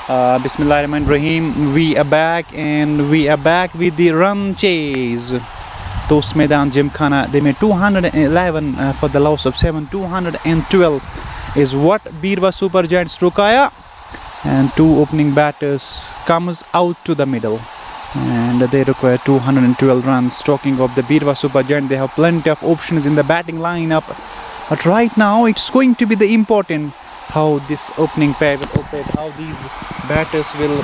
Bismillahirrahmanirrahim. We are back, and we are back with the run chase. Tosamaidaan Gymkhana, they made 211 for the loss of 7. 212 is what Beerwah Super Giants Rukaya, and two opening batters comes out to the middle, and they require 212 runs. Talking of the Beerwah Super Giants, they have plenty of options in the batting lineup, but right now it's going to be the important how this opening pair will operate, how these batters will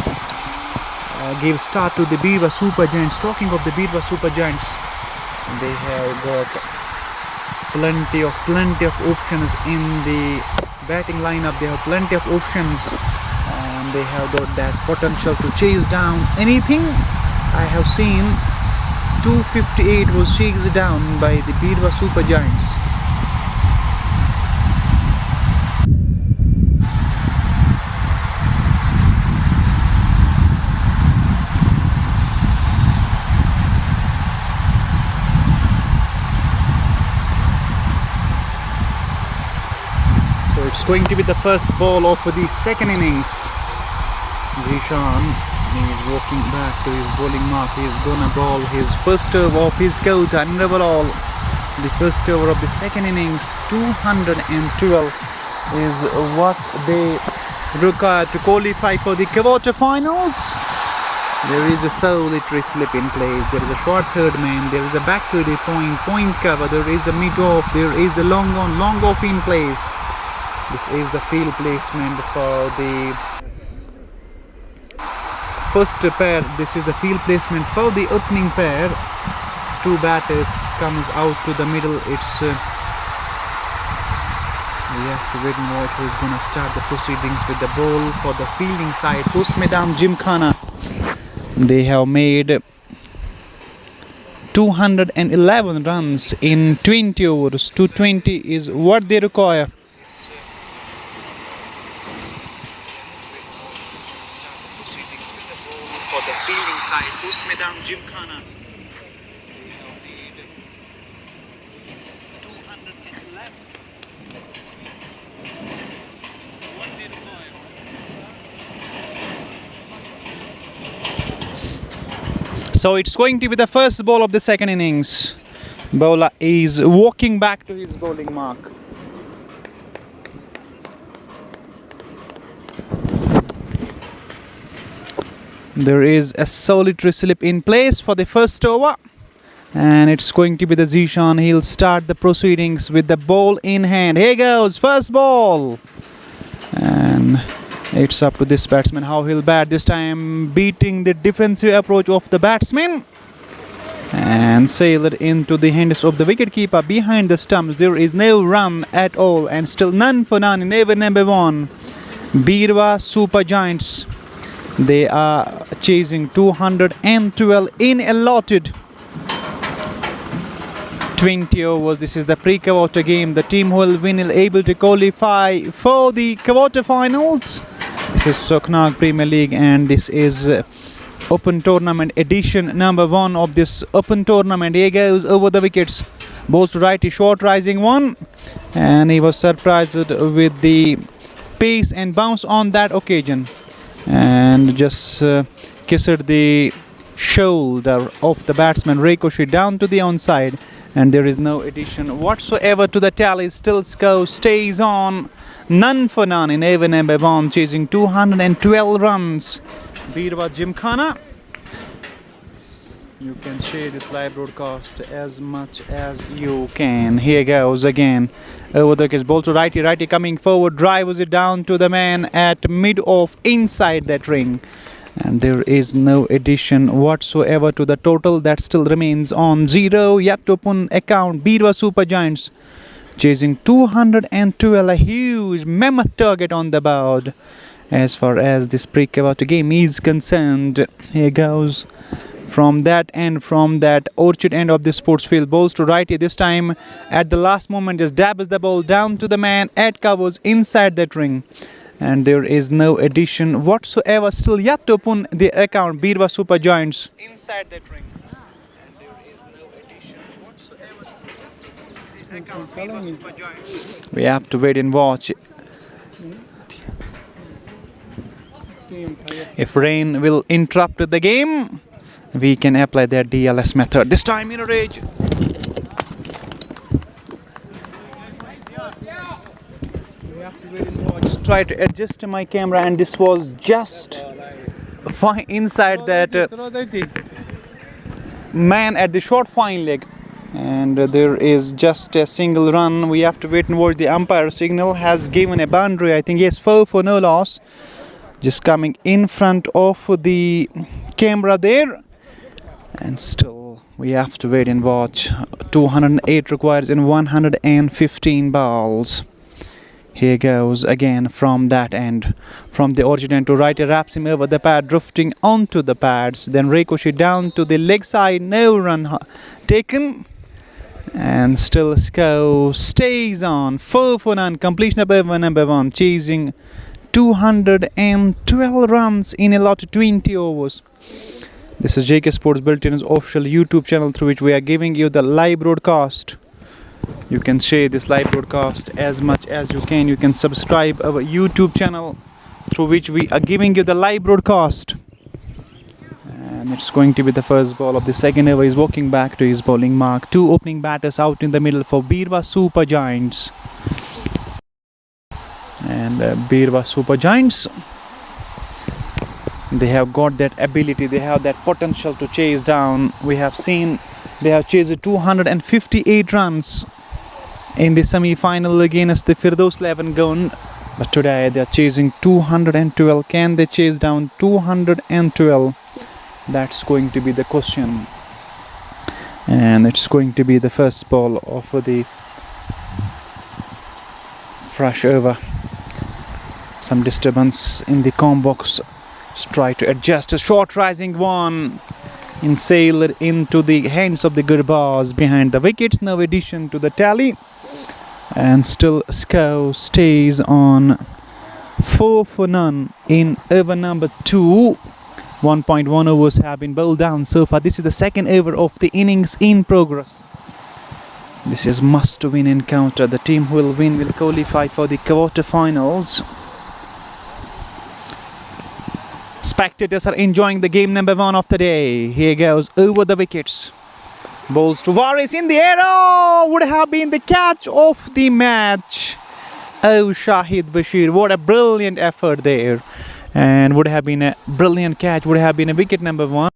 give start to the Beerwah Super Giants. Talking of the Beerwah Super Giants, they have got plenty of options in the batting lineup. They have plenty of options, and they have got that potential to chase down anything. I have seen 258 was chased down by the Beerwah Super Giants. It's going to be the first ball of the second innings. Zishan is walking back to his bowling mark. He's gonna bowl his first over of his quota, and overall the first over of the second innings. 212 is what they require to qualify for the quarterfinals. There is a solitary slip in place. There is a short third man. There is a back to the point cover. There is a mid off. There is a long on, long off in place. This is the field placement for the first pair. This is the field placement for the opening pair. Two batters comes out to the middle. It's we have to wait and watch who's gonna start the proceedings with the ball for the fielding side. Tosamaidaan Gymkhana, they have made 211 runs in 20 overs. 220 is what they require. For the fielding side, Tosamaidaan Gymkhana, they have made 211. What they require. So it's going to be the first ball of the second innings. Bowler is walking back to his bowling mark. There is a solitary slip in place for the first over, and it's going to be the Zishan. He'll start the proceedings with the ball in hand. Here goes first ball, and it's up to this batsman how he'll bat this time, beating the defensive approach of the batsman, and sail it into the hands of the wicketkeeper behind the stumps. There is no run at all, and still none for none in over number 1. Beerwah Super Giants, they are chasing 212 in allotted 20 overs. This is the pre-quarter game. The team who will win is able to qualify for the quarterfinals. This is Soknag Premier League, and this is Open Tournament edition number 1 of this Open Tournament. Here goes over the wickets. Bowls to righty, short rising one, and he was surprised with the pace and bounce on that occasion, and just kissed the shoulder of the batsman, ricochet down to the onside, and there is no addition whatsoever to the tally. Still score stays on, none for none in over number 1, chasing 212 runs. Beerwah Gymkhana, you can share this live broadcast as much as you can. Here goes again over the kiss, ball to righty coming forward, drives it down to the man at mid off inside that ring, and there is no addition whatsoever to the total. That still remains on 0. Yet to open account. Beerwah Super Giants chasing 212, a huge mammoth target on the board as far as this pre-quarter game is concerned. Here goes from that end, from that orchard end of the sports field. Balls to righty this time at the last moment, just dabs the ball down to the man at covers inside that ring, and there is no addition whatsoever. Still yet to open the account. Beerwah Super Giants inside that ring, and there is no addition whatsoever. Still the account. Beerwah Super Giants. We have to wait and watch. If rain will interrupt the game, we can apply that DLS method. This time in a rage. We have to wait and watch. Try to adjust my camera, and this was just fine inside that man at the short fine leg. And there is just a single run. We have to wait and watch. The umpire signal has given a boundary. I think yes, 4 for no loss. Just coming in front of the camera there. And still we have to wait and watch. 208 requires in 115 balls. Here goes again from that end. From the origin to right, wraps him over the pad, drifting onto the pads. Then ricochet down to the leg side. No run taken. And still score stays on. 4 for none. Completion of over number 1. Chasing 212 runs in a lot of 20 overs. This is JK Sports Built-in's official YouTube channel through which we are giving you the live broadcast. You can share this live broadcast as much as you can. You can subscribe our YouTube channel through which we are giving you the live broadcast. And it's going to be the first ball of the second over. He's walking back to his bowling mark. 2 opening batters out in the middle for Beerwah Super Giants. And Beerwah Super Giants, they have got that ability, they have that potential to chase down. We have seen they have chased 258 runs in the semi-final against the Firdaus 11 Gund. But today they are chasing 212. Can they chase down 212? That's going to be the question. And it's going to be the first ball of the fresh over. Some disturbance in the com box. Let's try to adjust. A short rising one and sail it into the hands of the Gurbaz behind the wickets. No addition to the tally. And still score stays on 4 for none in over number 2. 1.1 overs have been bowled down so far. This is the second over of the innings in progress. This is must-win encounter. The team who will win will qualify for the quarter-finals. Spectators are enjoying the game number 1 of the day. Here goes over the wickets. Bowls to Waris in the air. Oh, would have been the catch of the match. Oh, Shahid Bashir, what a brilliant effort there. And would have been a brilliant catch. Would have been a wicket number 1.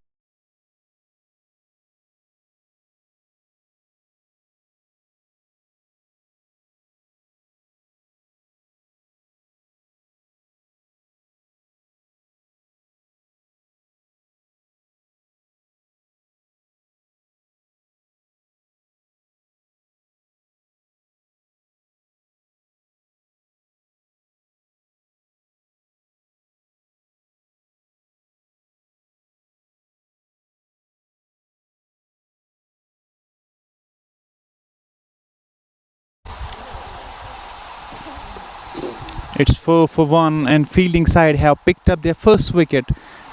It's 4 for 1 and fielding side have picked up their first wicket,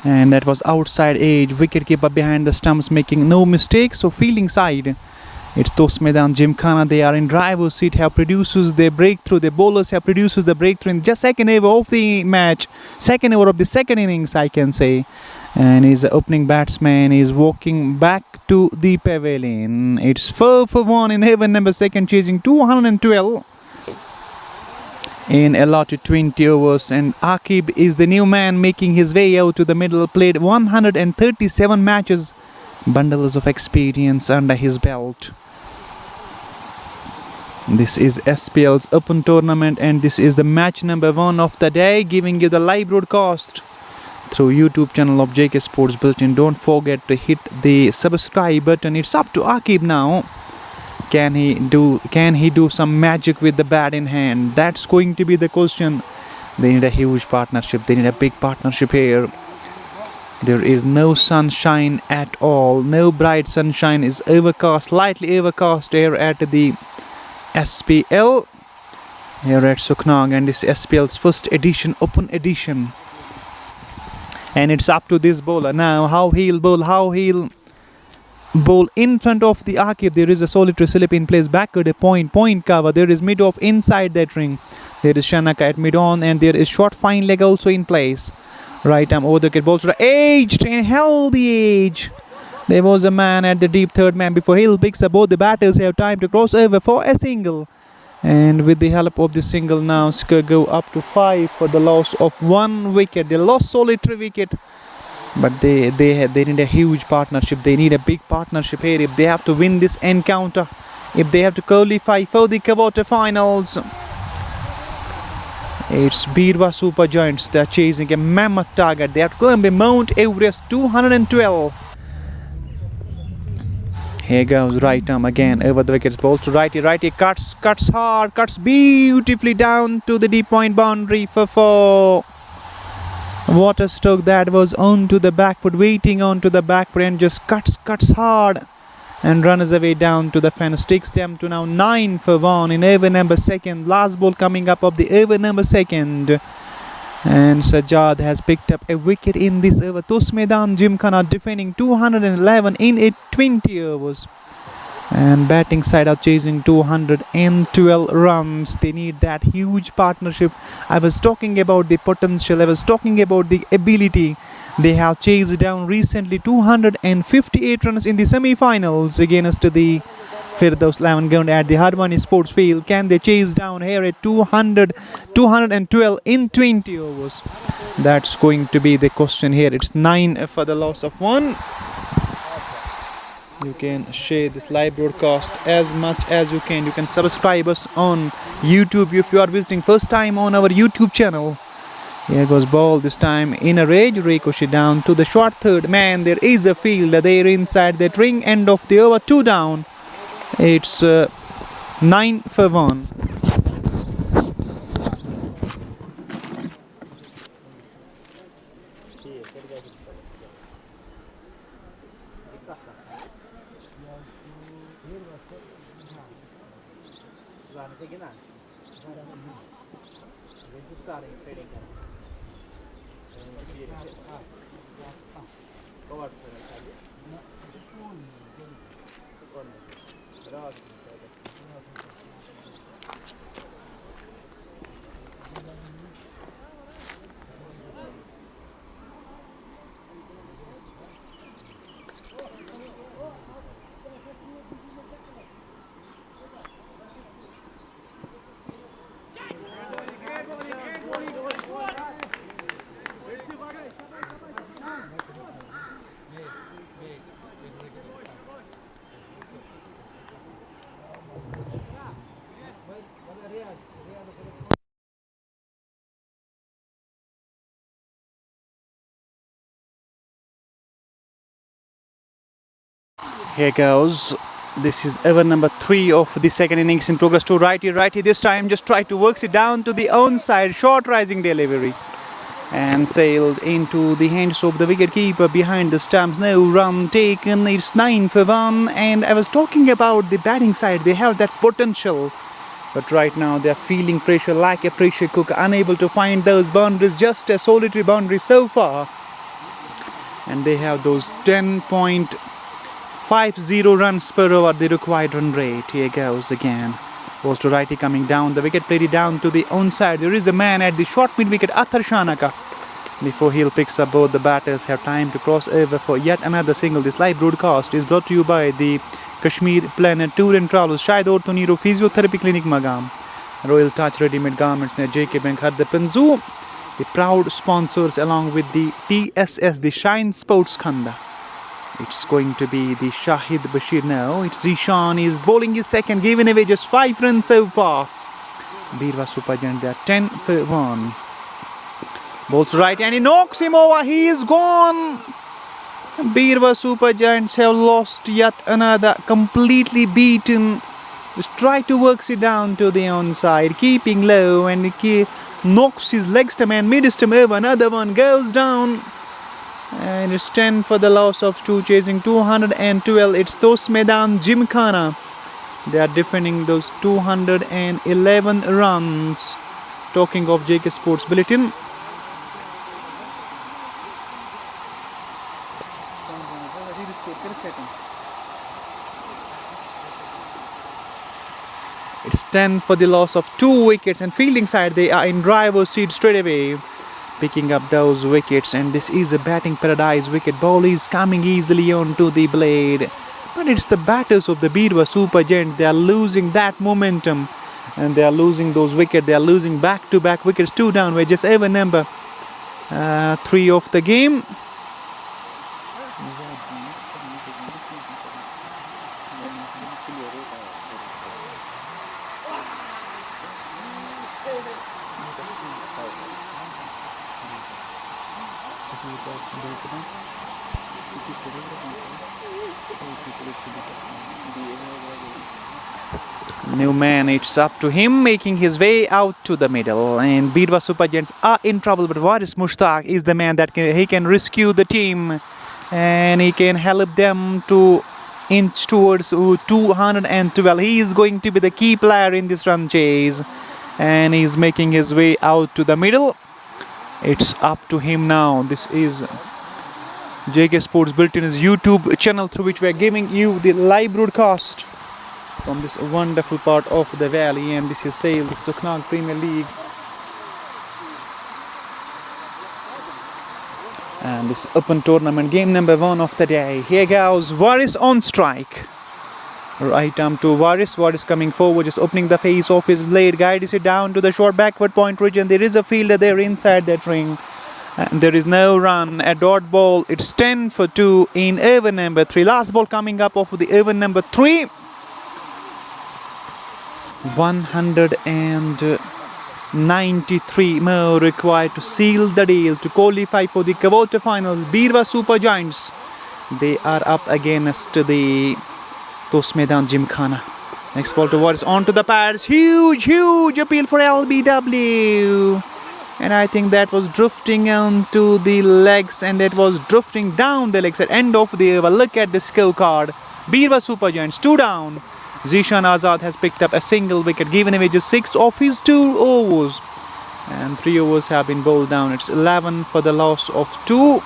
and that was outside edge. Wicketkeeper behind the stumps making no mistake. So fielding side, it's Tosamaidaan, Gymkhana. They are in driver's seat, have produces their breakthrough. The bowlers have produces the breakthrough in just second over of the match. Second over of the second innings, I can say. And his opening batsman is walking back to the pavilion. It's 4 for 1 in over number 2, chasing 212. In allotted 20 overs, and Akib is the new man making his way out to the middle. Played 137 matches, bundles of experience under his belt. This is SPL's Open Tournament, and this is the match number 1 of the day, giving you the live broadcast through YouTube channel of JK Sports Built-in. Don't forget to hit the subscribe button. It's up to Akib now. Can he do some magic with the bat in hand? That's going to be the question. They need a huge partnership. They need a big partnership here. There is no sunshine at all. No bright sunshine. Is overcast, slightly overcast here at the SPL. Here at Suknag, and this is SPL's first edition, open edition. And it's up to this bowler now. How he'll bowl in front of the Akib. There is a solitary slip in place. Backward a point cover. There is mid off inside that ring. There is Shanaka at mid on, and there is short fine leg also in place. Right arm over the wicket, balls to the edge, and held the edge. There was a man at the deep third man before Hill picks up. Both the batters have time to cross over for a single. And with the help of the single now, Skr go up to 5 for the loss of 1 wicket. They lost solitary wicket, but they need a huge partnership. They need a big partnership here if they have to win this encounter, if they have to qualify for the quarter-finals. It's Beerwah Super Giants. They are chasing a mammoth target. They have to climb Mount Everest 212. Here goes right arm again over the wickets, balls to righty, righty cuts hard, cuts beautifully down to the deep point boundary for 4. What a stroke that was, onto the back foot, waiting onto the back foot, and just cuts hard and runs away down to the fence, takes them to now 9 for 1 in over number 2nd. Last ball coming up of the over number 2nd. And Sajjad has picked up a wicket in this over. Tosamaidaan Gymkhana defending 211 in 20 overs. And batting side are chasing 212 runs. They need that huge partnership. I was talking about the potential. I was talking about the ability. They have chased down recently 258 runs in the semi-finals against the Firdaus 11 ground at the Harmony Sports Field. Can they chase down here at 212 in 20 overs? That's going to be the question here. It's 9 for the loss of 1. You can share this live broadcast as much as you can. You can subscribe us on YouTube if you are visiting first time on our YouTube channel. Here goes ball, this time in a rage, ricochet down to the short third man. There is a fielder there inside that ring end of the over, 2 down. It's 9 for 1. Here goes. This is over number 3 of the second innings in progress to righty. This time just try to work it down to the onside. Short rising delivery. And sailed into the hands of the wicketkeeper behind the stumps. No run taken. It's 9 for 1. And I was talking about the batting side. They have that potential. But right now they are feeling pressure like a pressure cooker. Unable to find those boundaries. Just a solitary boundary so far. And they have those 10.50 runs per over, the required run rate. Here goes again. Goes to righty coming down. The wicket played it down to the onside. There is a man at the short mid wicket, Athar Shanaka. Before Hill picks up, both the batters have time to cross over for yet another single. This live broadcast is brought to you by the Kashmir Planet Tour and Travels, Shahid Aur Tuniro Physiotherapy Clinic Magam, Royal Touch Ready-Made Garments near JK Bank Harda Panzu, the proud sponsors along with the TSS, the Shine Sports Khanda. It's going to be the Shahid Bashir now. It's Zishan is bowling his second, giving away just 5 runs so far. Beerwah Super Giant, they are 10 for 1. Bowls right and he knocks him over. He is gone. Beerwah Super Giants have lost yet another, completely beaten. Just try to work it down to the onside, keeping low, and he knocks his leg stump and mid stump over. Another one goes down. And it's 10 for the loss of 2, chasing 212. It's Tosamaidaan Gymkhana. They are defending those 211 runs. Talking of JK Sports Bulletin. It's 10 for the loss of 2 wickets, and fielding side they are in driver's seat straight away. picking up those wickets, and this is a batting paradise wicket. Ball is coming easily onto the blade, but it's the batters of the Beerwah Super Giants. They are losing that momentum, and they are losing those wickets. They are losing back-to-back wickets. 2 down. We're just over number 3 of the game. New man, it's up to him, making his way out to the middle, and Beerwah Super Giants are in trouble, but Waris Mushtaq is the man that he can rescue the team, and he can help them to inch towards 212. He is going to be the key player in this run chase, and he's making his way out to the middle. It's up to him now. This is JK Sports Bulletin's YouTube channel, through which we are giving you the live broadcast from this wonderful part of the valley, and this is SPL, the Suknag Premier League, and this open tournament game number 1 of the day. Here goes Waris on strike. Right arm to Waris. Waris coming forward, just opening the face of his blade, guides it down to the short backward point region. There is a fielder there inside that ring, and there is no run. A dot ball. It's 10 for 2 in over number 3. Last ball coming up of the over number 3. 193 more required to seal the deal to qualify for the quarterfinals. Beerwah Super Giants, they are up against the Tosamaidaan Gymkhana. Next ball to Waris, onto the pads. Huge appeal for LBW, and I think that was drifting onto the legs, and that was drifting down the legs at end of the over. Look at the scorecard. Beerwah Super Giants 2 down. Zishan Azad has picked up a single wicket, given away just 6 of his 2 overs, and 3 overs have been bowled down. It's 11 for the loss of 2.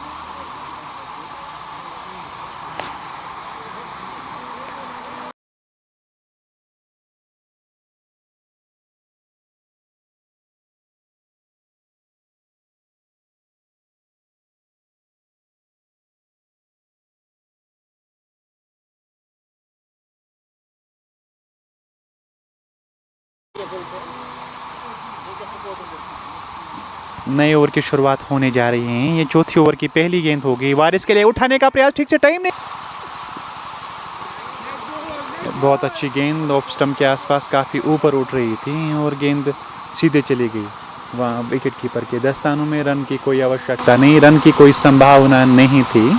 नए over की शुरुआत होने जा रही है। ये चौथी over की पहली गेंद होगी। वारिस के लिए उठाने का प्रयास, ठीक से टाइम नहीं, बहुत अच्छी गेंद ऑफ स्टंप के आसपास काफ़ी ऊपर उठ रही थी और गेंद सीधे चली गई वहाँ विकेट कीपर के दस्तानों में। रन की कोई आवश्यकता नहीं, रन की कोई संभावना नहीं थी,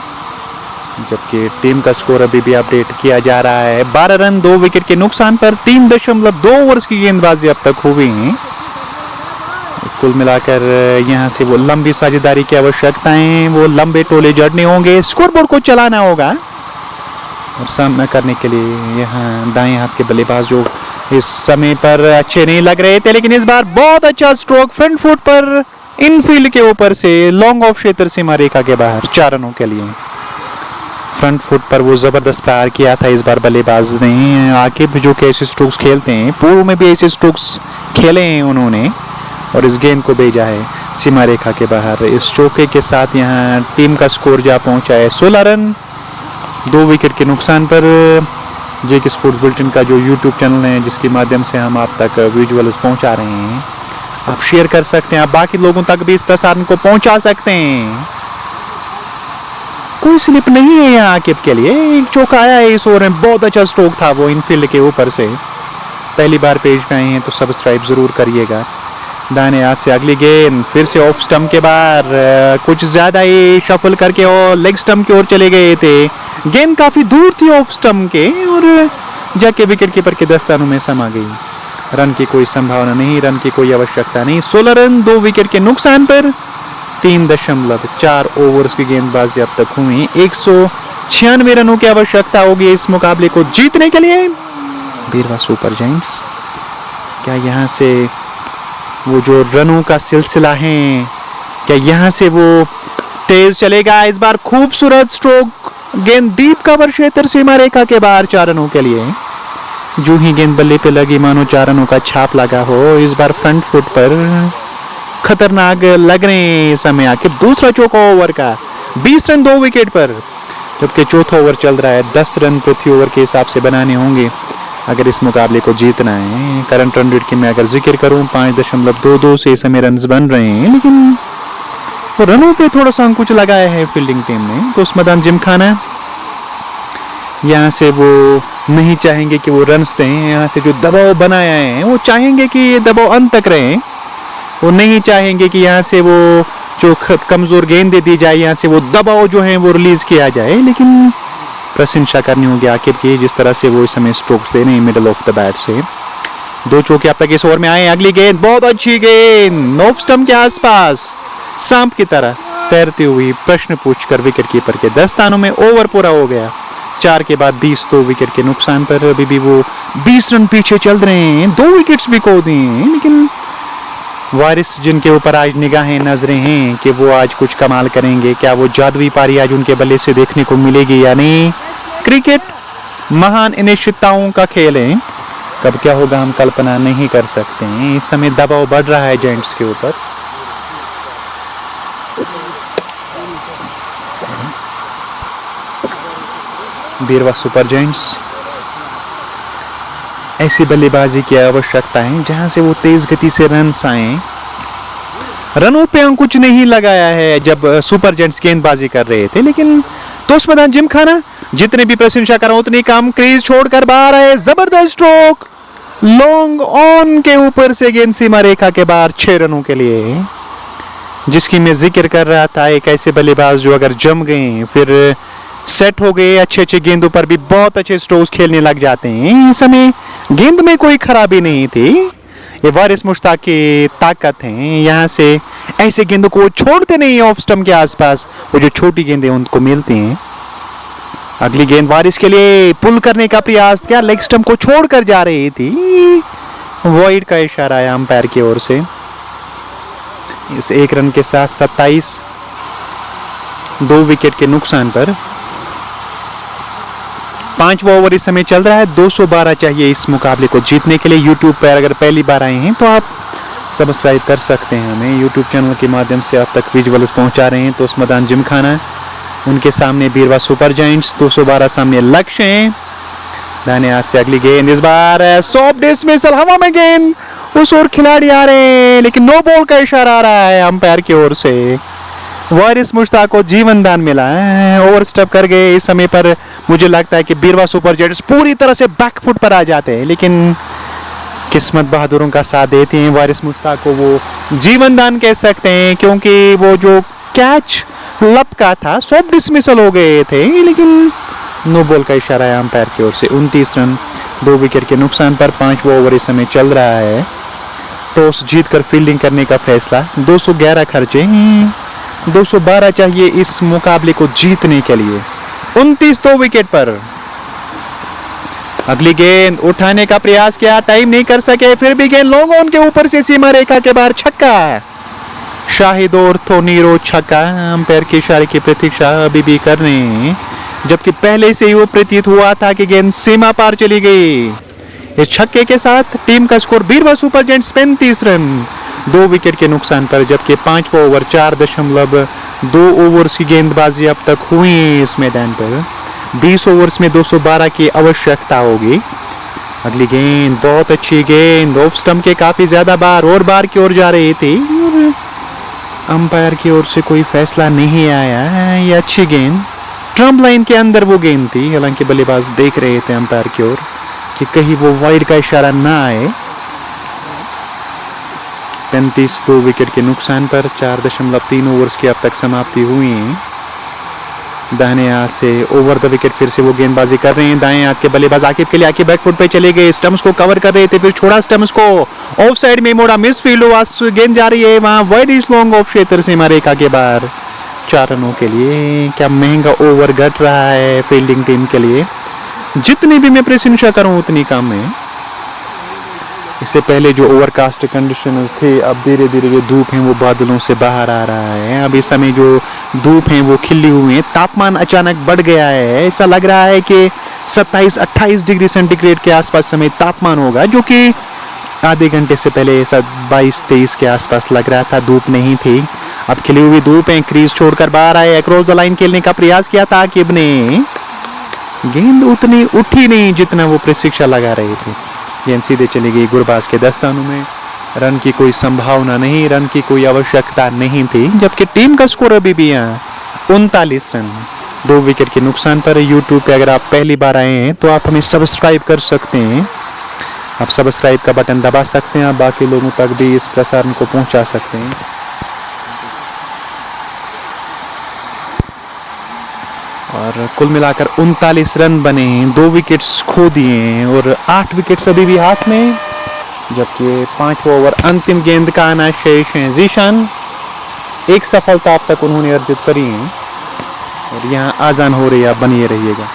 जबकि टीम का स्कोर अभी भी अपडेट किया जा रहा है। 12 रन 2 विकेट के नुकसान पर 3.2 ओवर्स की गेंदबाजी अब तक हुई है। कुल मिलाकर यहाँ से वो लंबी साझेदारी की आवश्यकताएं, वो लंबे टोले जड़ने होंगे, स्कोरबोर्ड को चलाना होगा और सामना करने के लिए यहाँ दाएं हाथ के बल्लेबाज जो इस समय पर अच्छे नहीं लग रहे थे, लेकिन इस बार बहुत अच्छा स्ट्रोक फ्रंट फुट पर इनफील्ड के ऊपर से लॉन्ग ऑफ क्षेत्र सीमा रेखा के बाहर 4 रनों के लिए। फ्रंट फुट पर वो ज़बरदस्त प्रहार किया था इस बार बल्लेबाज ने। आकिब जो कि ऐसे स्ट्रोक्स खेलते हैं, पूर्व में भी ऐसे स्ट्रोक्स खेले हैं उन्होंने, और इस गेंद को भेजा है सीमा रेखा के बाहर। इस चौके के साथ यहाँ टीम का स्कोर जा पहुँचा है 16 रन 2 विकेट के नुकसान पर। जेके स्पोर्ट्स बुलेटिन का जो यूट्यूब चैनल है, जिसके माध्यम से हम आप तक विजुअल्स पहुँचा रहे हैं, आप शेयर कर सकते हैं, आप बाकी लोगों तक भी इस प्रसारण को पहुँचा सकते हैं। कोई स्लिप नहीं है यहाँ आकिब के लिए। एक चौका आया है इस ओवर में, बहुत अच्छा स्ट्रोक था वो इनफील्ड के ऊपर से। पहली बार पेज पे आए हैं तो सब्सक्राइब ज़रूर करिएगा। दाहिने हाथ से अगली गेंद फिर से ऑफ स्टंप के बाहर, कुछ ज़्यादा ही शफल करके और लेग स्टंप की ओर चले गए थे। गेंद काफ़ी दूर थी ऑफ स्टंप के और जाके विकेट कीपर के दस्तानों में समा गई। रन की कोई संभावना नहीं, रन की कोई आवश्यकता नहीं। 16 रन 2 विकेट के नुकसान पर 3.4 ओवर्स की गेंदबाजी अब तक हुई। 196 रनों की आवश्यकता होगी इस मुकाबले को जीतने के लिए। बीरवाह सुपर जायंट्स, क्या यहाँ से वो जो रनों का सिलसिला है, क्या यहाँ से वो तेज चलेगा? इस बार खूबसूरत स्ट्रोक, गेंद डीप कवर क्षेत्र सीमा रेखा के बाहर 4 रनों के लिए। जो ही गेंद बल्ले पे लगी मानो 4 रनों का छाप लगा हो। इस बार फ्रंट फुट पर खतरनाक लग रहे हैं इस समय। आखिर दूसरा चौका ओवर का, 20 रन 2 विकेट पर, जबकि चौथा ओवर चल रहा है। 10 रन प्रति ओवर के हिसाब से बनाने होंगे अगर इस मुकाबले को जीतना है। करंट रन रेट की मैं अगर जिक्र करूं 5.22 से इस समय रन बन रहे हैं, लेकिन तो रनों पे थोड़ा सा अंकुश लगाया है फील्डिंग टीम ने। तोसमैदान जिमखाना यहाँ से वो नहीं चाहेंगे कि वो रन्स दें। यहाँ से जो दबाव बनाया है वो चाहेंगे कि ये दबाव अंत तक रहे। वो नहीं चाहेंगे कि यहाँ से वो जो कमज़ोर गेंदें दी जाए, यहाँ से वो दबाव जो है वो रिलीज़ किया जाए। लेकिन प्रशंसा करनी होगी आखिर की जिस तरह से वो इस समय स्ट्रोक्स ले रहे हैं मिडल ऑफ द बैट से। 2 चौके अब तक इस ओवर में आए। अगली गेंद बहुत अच्छी गेंद, ऑफ स्टंप के आसपास सांप की तरह तैरती हुई प्रश्न पूछकर विकेट कीपर के दस्तानों में। ओवर पूरा हो गया 4 के बाद 20, 2 विकेट के नुकसान पर। अभी भी वो 20 रन पीछे चल रहे हैं। 2 विकेट्स भी खो दिए हैं, लेकिन वारिस जिनके ऊपर आज निगाहें नजरें हैं कि वो आज कुछ कमाल करेंगे। क्या वो जादुई पारी आज उनके बल्ले से देखने को मिलेगी या नहीं। क्रिकेट महान अनिश्चितताओं का खेल है, कब क्या होगा हम कल्पना नहीं कर सकते हैं। इस समय दबाव बढ़ रहा है जेंट्स के ऊपर। बीरवा सुपर जेंट्स ऐसी बल्लेबाजी की आवश्यकता है जहां से वो तेज गति से रन्स आए। रनों पे अंकुश नहीं लगाया है जब सुपर जेंट्स गेंदबाजी कर रहे थे, लेकिन तोसमैदान जिमखाना जितने भी प्रशंसा करा उतनी कम। क्रीज छोड़कर बाहर आए, जबरदस्त स्ट्रोक, लॉन्ग ऑन के ऊपर से गेंद सीमा रेखा के बाहर 6 रनों के लिए, जिसकी मैं जिक्र कर रहा था। एक ऐसे बल्लेबाज जो अगर जम गए फिर सेट हो गए, अच्छे अच्छे गेंदों पर भी बहुत अच्छे स्ट्रोक्स खेलने लग जाते हैं। इस समय गेंद में कोई खराबी नहीं थी। ये वारिस मुश्ताक की ताकत है, यहाँ से ऐसे गेंदों को छोड़ते नहीं ऑफ स्टंप के आसपास। वो जो छोटी गेंदें उनको मिलती हैं। अगली गेंद वारिस के लिए पुल करने का प्रयास किया, लेग स्टंप को छोड़कर जा रही थी। वॉइड का इशारा है अंपायर की ओर से। इस 1 रन के साथ 27, 2 विकेट के नुकसान पर 5वां ओवर इस समय चल रहा है। 212 चाहिए इस मुकाबले को जीतने के लिए। यूट्यूब पर अगर पहली बार आए हैं तो आप सब्सक्राइब कर सकते हैं हमें। यूट्यूब चैनल के माध्यम से आप तक विजुअल्स पहुंचा रहे हैं। तोसमैदान जिमखाना, उनके सामने बीरवा सुपर जायंट्स। 212 सामने लक्ष्य हैं। दाहिने हाथ से अगली गेंद, इस बार सॉफ्ट डिसमिसल, हवा में गेंद, उस ओर खिलाड़ी आ रहे हैं लेकिन नो बॉल का इशारा आ रहा है अंपायर की ओर से। वारिस मुश्ताक को जीवन दान मिला है, ओवर स्टेप कर गए। इस समय पर मुझे लगता है कि बीरवा सुपर जेट्स पूरी तरह से बैक फुट पर आ जाते हैं, लेकिन किस्मत बहादुरों का साथ देती हैं। वारिस मुश्ताक को वो जीवन दान कह सकते हैं, क्योंकि वो जो कैच लपका था, सॉफ्ट डिसमिसल हो गए थे, लेकिन नो बॉल का इशारा है अंपायर की ओर से। 29 रन 2 विकेट के नुकसान पर 5वां ओवर इस समय चल रहा है। टॉस जीतकर फील्डिंग करने का फैसला। 211 खर्चे, 212 चाहिए इस मुकाबले को जीतने के लिए। 29 2 विकेट पर। अगली गेंद उठाने का प्रयास किया, टाइम नहीं कर सके, फिर भी गेंद लॉन्ग ऑन के ऊपर से सीमा रेखा के बाहर, छक्का। शाहिद और थोनीरो छक्का। अंपायर के इशारे की प्रतीक्षा अभी भी कर रहे हैं, जबकि पहले से ही वो प्रतीत हुआ था कि गेंद सीमा पार चली गई। इस छक्के के साथ टीम का स्कोर बीरवा सुपर जेंट्स 35 रन 2 विकेट के नुकसान पर, जबकि 5वां ओवर 4.2 ओवर्स की गेंदबाजी अब तक हुई है इस मैदान पर। 20 ओवर्स में 212 की आवश्यकता होगी। अगली गेंद बहुत अच्छी गेंद, ऑफ स्टंप के काफी ज्यादा बार और बार की ओर जा रही थी और अंपायर की ओर से कोई फैसला नहीं आया। ये अच्छी गेंद, ट्रम्प लाइन के अंदर वो गेंद थी। हालांकि बल्लेबाज देख रहे थे अंपायर की ओर कि कहीं वो वाइड का इशारा ना आए। 35 2 विकेट के नुकसान पर 4.3 ओवर्स की अब तक समाप्ति हुई है। दाहिने हाथ से ओवर द विकेट फिर से वो गेंदबाजी कर रहे हैं। दाएं हाथ के बल्लेबाज आकिब के लिए, आकिब बैक फुट पे चले गए, स्टम्प्स को कवर कर रहे थे, फिर छोड़ा स्टम्प्स को, ऑफ साइड में मोड़ा, मिस फील्ड हुआ, गेंद जा रही है वहां वाइड इज लॉन्ग ऑफ क्षेत्र सीमा रेखा के बाहर। 4 रनों के लिए। क्या महंगा ओवर घट रहा है फील्डिंग टीम के लिए। जितनी भी मैं प्रशंसा करूं उतनी कम है। इससे पहले जो ओवरकास्ट कंडीशंस थे, अब धीरे धीरे जो धूप है वो बादलों से बाहर आ रहा है। अब इस समय जो धूप है वो खिली हुई है। तापमान अचानक बढ़ गया है। ऐसा लग रहा है कि 27-28 डिग्री सेंटीग्रेड के आसपास समय तापमान होगा, जो कि आधे घंटे से पहले ऐसा 22-23 के आसपास लग रहा था, धूप नहीं थी। अब खिली हुई धूप है, क्रीज छोड़कर बाहर आए, अक्रॉस द लाइन खेलने का प्रयास किया था आकिब ने, गेंद उतनी उठी नहीं जितना वो प्रशिक्षण लगा रहे थे। गेंद सीधे चली गई गुरबाज के दस्तानों में। रन की कोई संभावना नहीं, रन की कोई आवश्यकता नहीं थी, जबकि टीम का स्कोर अभी भी यहाँ 39 रन, 2 विकेट के नुकसान पर। यूट्यूब पे अगर आप पहली बार आए हैं तो आप हमें सब्सक्राइब कर सकते हैं, आप सब्सक्राइब का बटन दबा सकते हैं, आप बाकी लोगों तक भी इस प्रसारण को पहुंचा सकते हैं। और कुल मिलाकर 39 रन बने हैं, 2 विकेट्स खो दिए हैं और 8 विकेट्स अभी भी हाथ में, जबकि 5 ओवर अंतिम गेंद का आना शेष है। जीशान, एक सफलता अब तक उन्होंने अर्जित करी है और यहाँ आजान हो रही है, आप बनिए रहिएगा।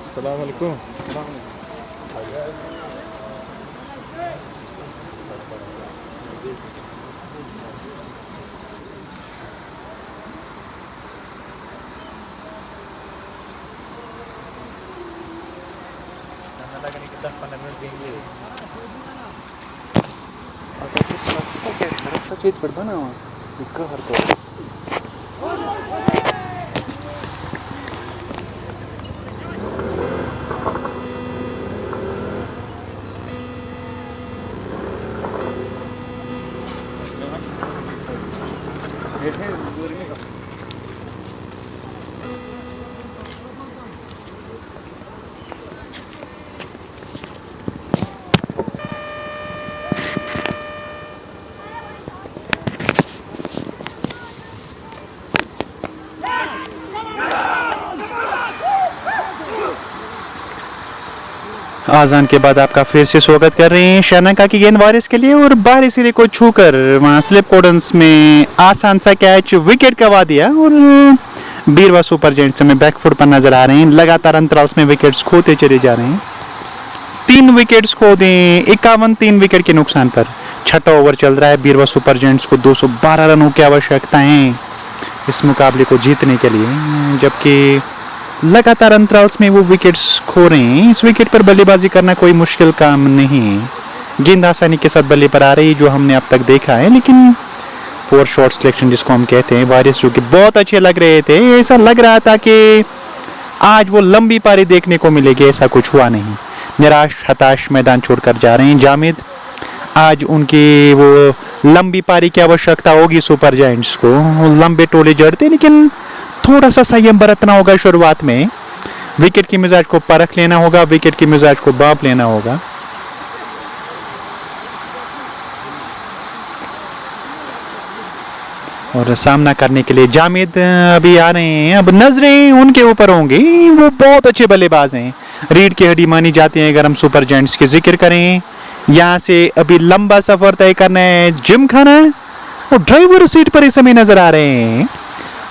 Assalamualaikum. आजान के बाद आपका फिर से स्वागत कर रहे हैं शनाका की गेंद वारिस के लिए और बाहरी सिरे को छूकर वहां स्लिप कॉर्डन्स में आसान सा कैच विकेट गवा दिया और बीरवा सुपर जेंट्स में बैकफुट पर नजर आ रहे हैं। लगातार अंतराल में विकेट्स खोते चले जा रहे हैं, 3 विकेट्स खो दें, 51 3 विकेट के नुकसान पर। छठा ओवर चल रहा है, बीरवा सुपर जेंट्स को 212 रनों की आवश्यकता है इस मुकाबले को जीतने के लिए, जबकि लगातार अंतराल्स में वो विकेट्स खो रहे हैं। इस विकेट पर बल्लेबाजी करना कोई मुश्किल काम नहीं, गेंद आसानी के साथ बल्ले पर आ रही जो हमने अब तक देखा है, लेकिन पोर शॉट सिलेक्शन जिसको हम कहते हैं, वारिस जो कि बहुत अच्छे लग रहे थे, ऐसा लग रहा था कि आज वो लंबी पारी देखने को मिलेगी, ऐसा कुछ हुआ नहीं। निराश हताश मैदान छोड़कर जा रहे हैं जामिद। आज उनकी वो लंबी पारी की आवश्यकता होगी सुपर जायंट्स को, लंबे टोले जड़ते, लेकिन थोड़ा सा संयम बरतना होगा शुरुआत में। विकेट की मिजाज को परख लेना होगा, विकेट की मिजाज को बाप लेना होगा। और सामना करने के लिए जामिद अभी आ रहे हैं। अब नजरें उनके ऊपर होंगी, वो बहुत अच्छे बल्लेबाज हैं, रीढ़ की हड्डी मानी जाती है अगर हम सुपर जायंट्स के जिक्र करें। यहाँ से अभी लंबा सफर तय करना है जिमखाना, और ड्राइवर सीट पर इस समय नजर आ रहे हैं।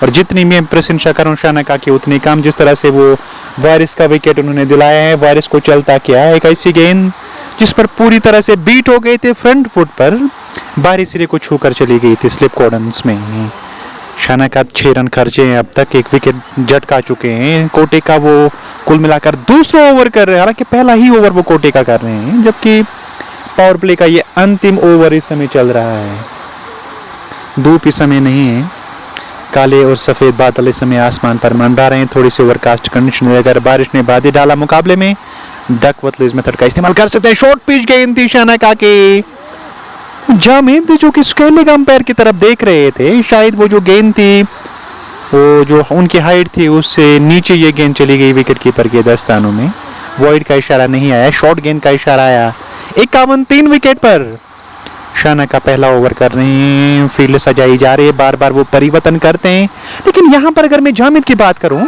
और जितनी मैं प्रशंसा करूं शानका की उतनी कम, जिस तरह से वो वारिस का विकेट उन्होंने दिलाया है। वारिस को चलता किया है, एक ऐसी गेंद जिस पर पूरी तरह से बीट हो गए थे फ्रंट फुट पर, बाहरी सिरे को छूकर चली गई थी स्लिप कॉर्डन्स में। शानका 6 रन खर्चे हैं अब तक, एक विकेट झटका चुके हैं। कोटे का वो कुल मिलाकर दूसरा ओवर कर रहे हैं, हालांकि पहला ही ओवर वो कोटे का कर रहे हैं, जबकि पावर प्ले का ये अंतिम ओवर इस समय चल रहा है। धूप इस समय नहीं है, काले और सफेद बादल इस समय आसमान पर मंडरा रहे हैं। थोड़ी सी ओवरकास्ट कंडीशन, अगर बारिश ने बादल डाला मुकाबले में डक वतलीज मेथड का इस्तेमाल कर सकते हैं। शॉर्ट पिच गेंद थी शानका के, जामिद जो कि स्केलिंग अंपायर की तरफ देख रहे थे, शायद वो जो गेंद थी वो जो उनकी हाइट थी उससे नीचे ये गेंद चली गई विकेट कीपर के दस्तानों में। वॉइड का इशारा नहीं आया, शॉर्ट गेंद का इशारा आया। 51 3 विकेट पर शानका पहला ओवर कर रहे हैं, फील्ड सजाई जा रही है, बार बार वो परिवर्तन करते हैं। लेकिन यहाँ पर अगर मैं जामिद की बात करूं,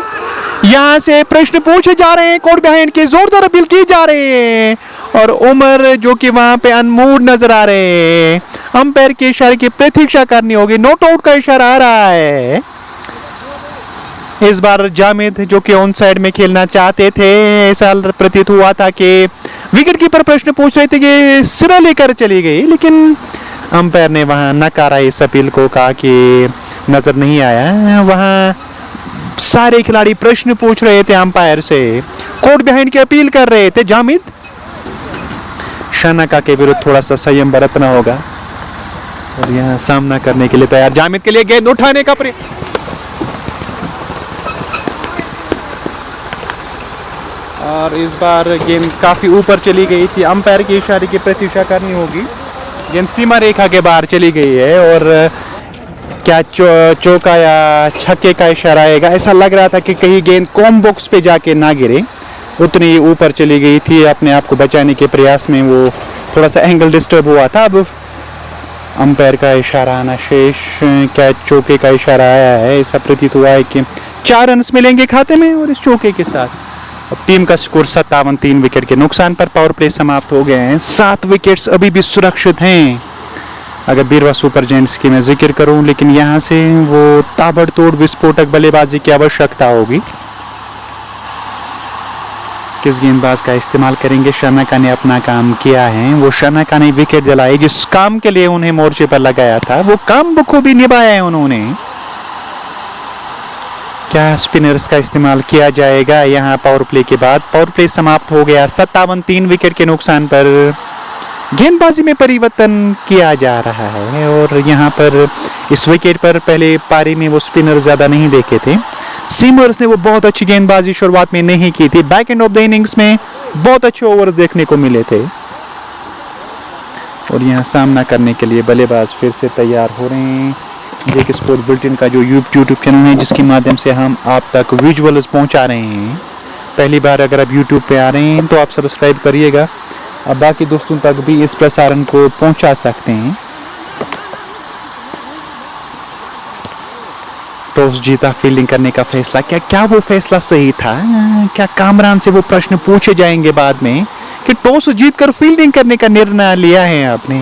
यहाँ से प्रश्न पूछे जा रहे हैं, कोर्ट बिहाइंड की जोरदार अपील की जा रही है, और उमर जो कि वहां पे अनमूड नजर आ रहे हैं। अंपायर के इशारे की प्रतीक्षा करनी होगी, नॉट आउट का इशारा आ रहा है। इस बार जामिद जो कि ऑन साइड में खेलना चाहते थे, ऐसा प्रतीत हुआ था कि विकेट कीपर प्रश्न पूछ रहे थे कि सिरा लेकर चली गई, लेकिन अंपायर ने वहां नकारा इस अपील को, कहा कि नजर नहीं आया। वहां सारे खिलाड़ी प्रश्न पूछ रहे थे अंपायर से, कोर्ट बिहाइंड की अपील कर रहे थे। जामिद शानका के विरुद्ध थोड़ा सा संयम बरतना होगा, और यहाँ सामना करने के लिए तैयार। जामिद के लिए गेंद उठाने का प्रयास, और इस बार गेंद काफी ऊपर चली गई थी। अंपायर के इशारे की प्रतीक्षा करनी होगी, गेंद सीमा रेखा के बाहर चली गई है, और क्या चौका या छक्के का इशारा आएगा। ऐसा लग रहा था कि कहीं गेंद कॉम बॉक्स पे जाके ना गिरे, उतनी ऊपर चली गई थी। अपने आप को बचाने के प्रयास में वो थोड़ा सा एंगल डिस्टर्ब हुआ था। अब अंपायर का इशारा आना शेष, क्या चौके का इशारा आया है। ऐसा प्रतीत हुआ है कि 4 रन मिलेंगे खाते में, और इस चौके के साथ अब टीम का स्कोर 57 3 विकेट के नुकसान पर पावर प्ले समाप्त हो गए हैं। 7 विकेट्स अभी भी सुरक्षित हैं अगर बीरवा सुपर जायंट्स की मैं जिक्र करूं, लेकिन यहां से वो ताबड़तोड़ विस्फोटक बल्लेबाजी की आवश्यकता होगी। किस गेंदबाज का इस्तेमाल करेंगे? शानका ने अपना काम किया है, वो शानका ने विकेट दिलाई जिस काम के लिए उन्हें मोर्चे पर लगाया था, वो काम बखूबी निभाया है उन्होंने। क्या स्पिनर्स का इस्तेमाल किया जाएगा यहाँ पावर प्ले के बाद? पावर प्ले समाप्त हो गया 57 3 विकेट के नुकसान पर। गेंदबाजी में परिवर्तन किया जा रहा है, और यहाँ पर इस विकेट पर पहले पारी में वो स्पिनर ज्यादा नहीं देखे थे। सीमर्स ने वो बहुत अच्छी गेंदबाजी शुरुआत में नहीं की थी, back end of the innings में बहुत अच्छे ओवर देखने को मिले थे। और यहाँ सामना करने के लिए बल्लेबाज फिर से तैयार हो रहे हैं। जेके स्पोर्ट बुलेटिन का जो यूट्यूब चैनल है, जिसके माध्यम से हम आप तक विजुअल्स पहुंचा रहे हैं। पहली बार अगर आप यूट्यूब पे आ रहे हैं तो आप सब्सक्राइब करिएगा, अब बाकी दोस्तों तक भी इस प्रसारण को पहुंचा सकते हैं। टॉस जीता, फील्डिंग करने का फैसला, क्या वो फैसला सही था? क्या कामरान से वो प्रश्न पूछे जाएंगे बाद में कि टॉस जीतकर फील्डिंग करने का निर्णय लिया है आपने?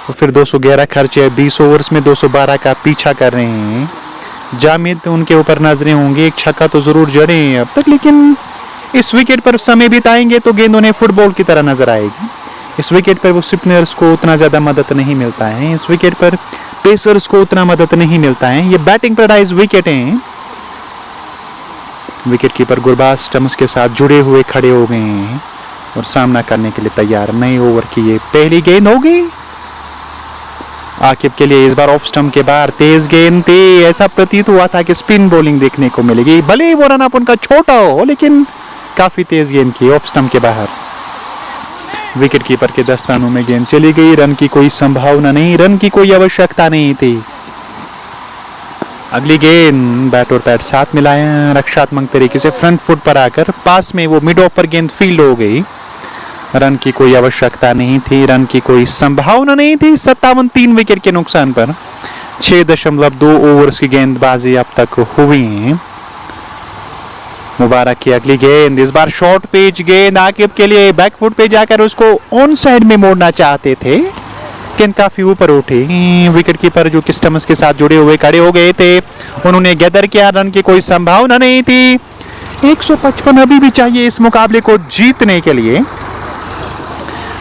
और फिर 211 खर्चे, 20 ओवर्स में 212 का पीछा कर रहे हैं। जामिद उनके ऊपर नजरें होंगी, एक छक्का तो जरूर जड़े हैं अब तक, लेकिन इस विकेट पर समय बिताएंगे तो गेंद उन्हें फुटबॉल की तरह नजर आएगी। इस विकेट पर वो स्पिनर्स को उतना ज्यादा मदद नहीं मिलता है, इस विकेट पर पेसर्स को उतना मदद नहीं मिलता है। ये बैटिंग पैराडाइज विकेट हैं। विकेट कीपर गुरबाज स्टम्प्स के साथ जुड़े हुए खड़े हो गए हैं और सामना करने के लिए तैयार। नए ओवर की ये पहली गेंद होगी आकिब के लिए। इस बार ऑफ स्टंप के बाहर तेज गेंद थी, ऐसा प्रतीत हुआ था कि स्पिन बॉलिंग देखने को मिलेगी। भले वो रन अप उनका छोटा हो, लेकिन काफी तेज गेंद की ऑफ स्टंप के बाहर। विकेट कीपर के दस्तानों में गेंद चली गई। रन की कोई संभावना नहीं, रन की कोई आवश्यकता नहीं थी। अगली गेंद बैट और पैड साथ मिलाया, रक्षात्मक तरीके से फ्रंट फुट पर आकर पास में वो मिड ऑफ पर गेंद फील्ड हो गई। रन की कोई आवश्यकता नहीं थी, रन की कोई संभावना नहीं थी। 57 3 विकेट के नुकसान पर 6.2 ओवर्स की गेंदबाजी अब तक हुई है। मुबारक की अगली गेंद, इस बार शॉर्ट पिच गेंद आकिब के लिए, बैकफुट पे जाकर उसको ऑन साइड में मोड़ना चाहते थे, गेंद काफी ऊपर उठी। विकेट कीपर जो किस्टमस के साथ जुड़े हुए खड़े हो गए थे, उन्होंने गैदर किया, रन की कोई संभावना नहीं थी। 155 अभी भी चाहिए इस मुकाबले को जीतने के लिए।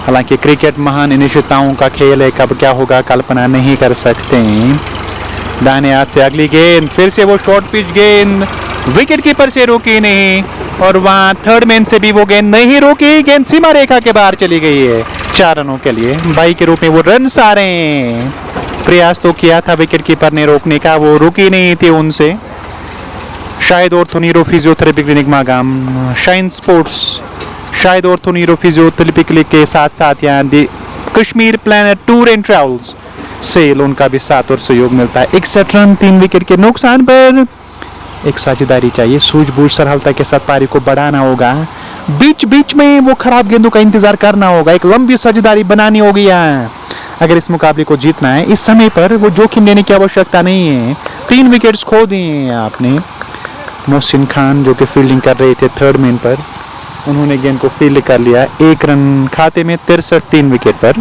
हालांकि क्रिकेट महान अनिश्चितताओं का खेल है, कब क्या होगा कल्पना नहीं कर सकते। दाहिने हाथ से अगली गेंद, फिर से वो शॉर्ट पिच गेंद, विकेट कीपर से रोकी नहीं, और वहां थर्ड मैन से भी वो गेंद नहीं रोकी, गेंद सीमा रेखा के बाहर चली गई है 4 रनों के लिए। बाई के रूप में वो रन आ रहे हैं। प्रयास तो किया था विकेट कीपर ने रोकने का, वो रुकी नहीं थी उनसे। शायद orthoneuro physiotherapy clinic Magam, shine sports, शायद ऑर्थोनीरो फिजियोथेरेपी क्लिनिक के साथ साथ यहाँ Kashmir planner tour and travels से उनका भी साथ और सहयोग मिलता है। 61 रन 3 विकेट के नुकसान पर। एक साझेदारी चाहिए, सूझबूझ सरलता के साथ पारी को बढ़ाना होगा, बीच बीच में वो खराब गेंदों का इंतजार करना होगा, एक लंबी साझेदारी बनानी होगी यहाँ अगर इस मुकाबले को जीतना है। इस समय पर वो जोखिम लेने की आवश्यकता नहीं है। 3 विकेट्स खो दिए हैं आपने। मोहसिन खान जो कि फील्डिंग कर रहे थे थर्ड मैन पर, उन्होंने गेंद को फील्ड कर लिया। 1 रन खाते में 63 3 विकेट पर।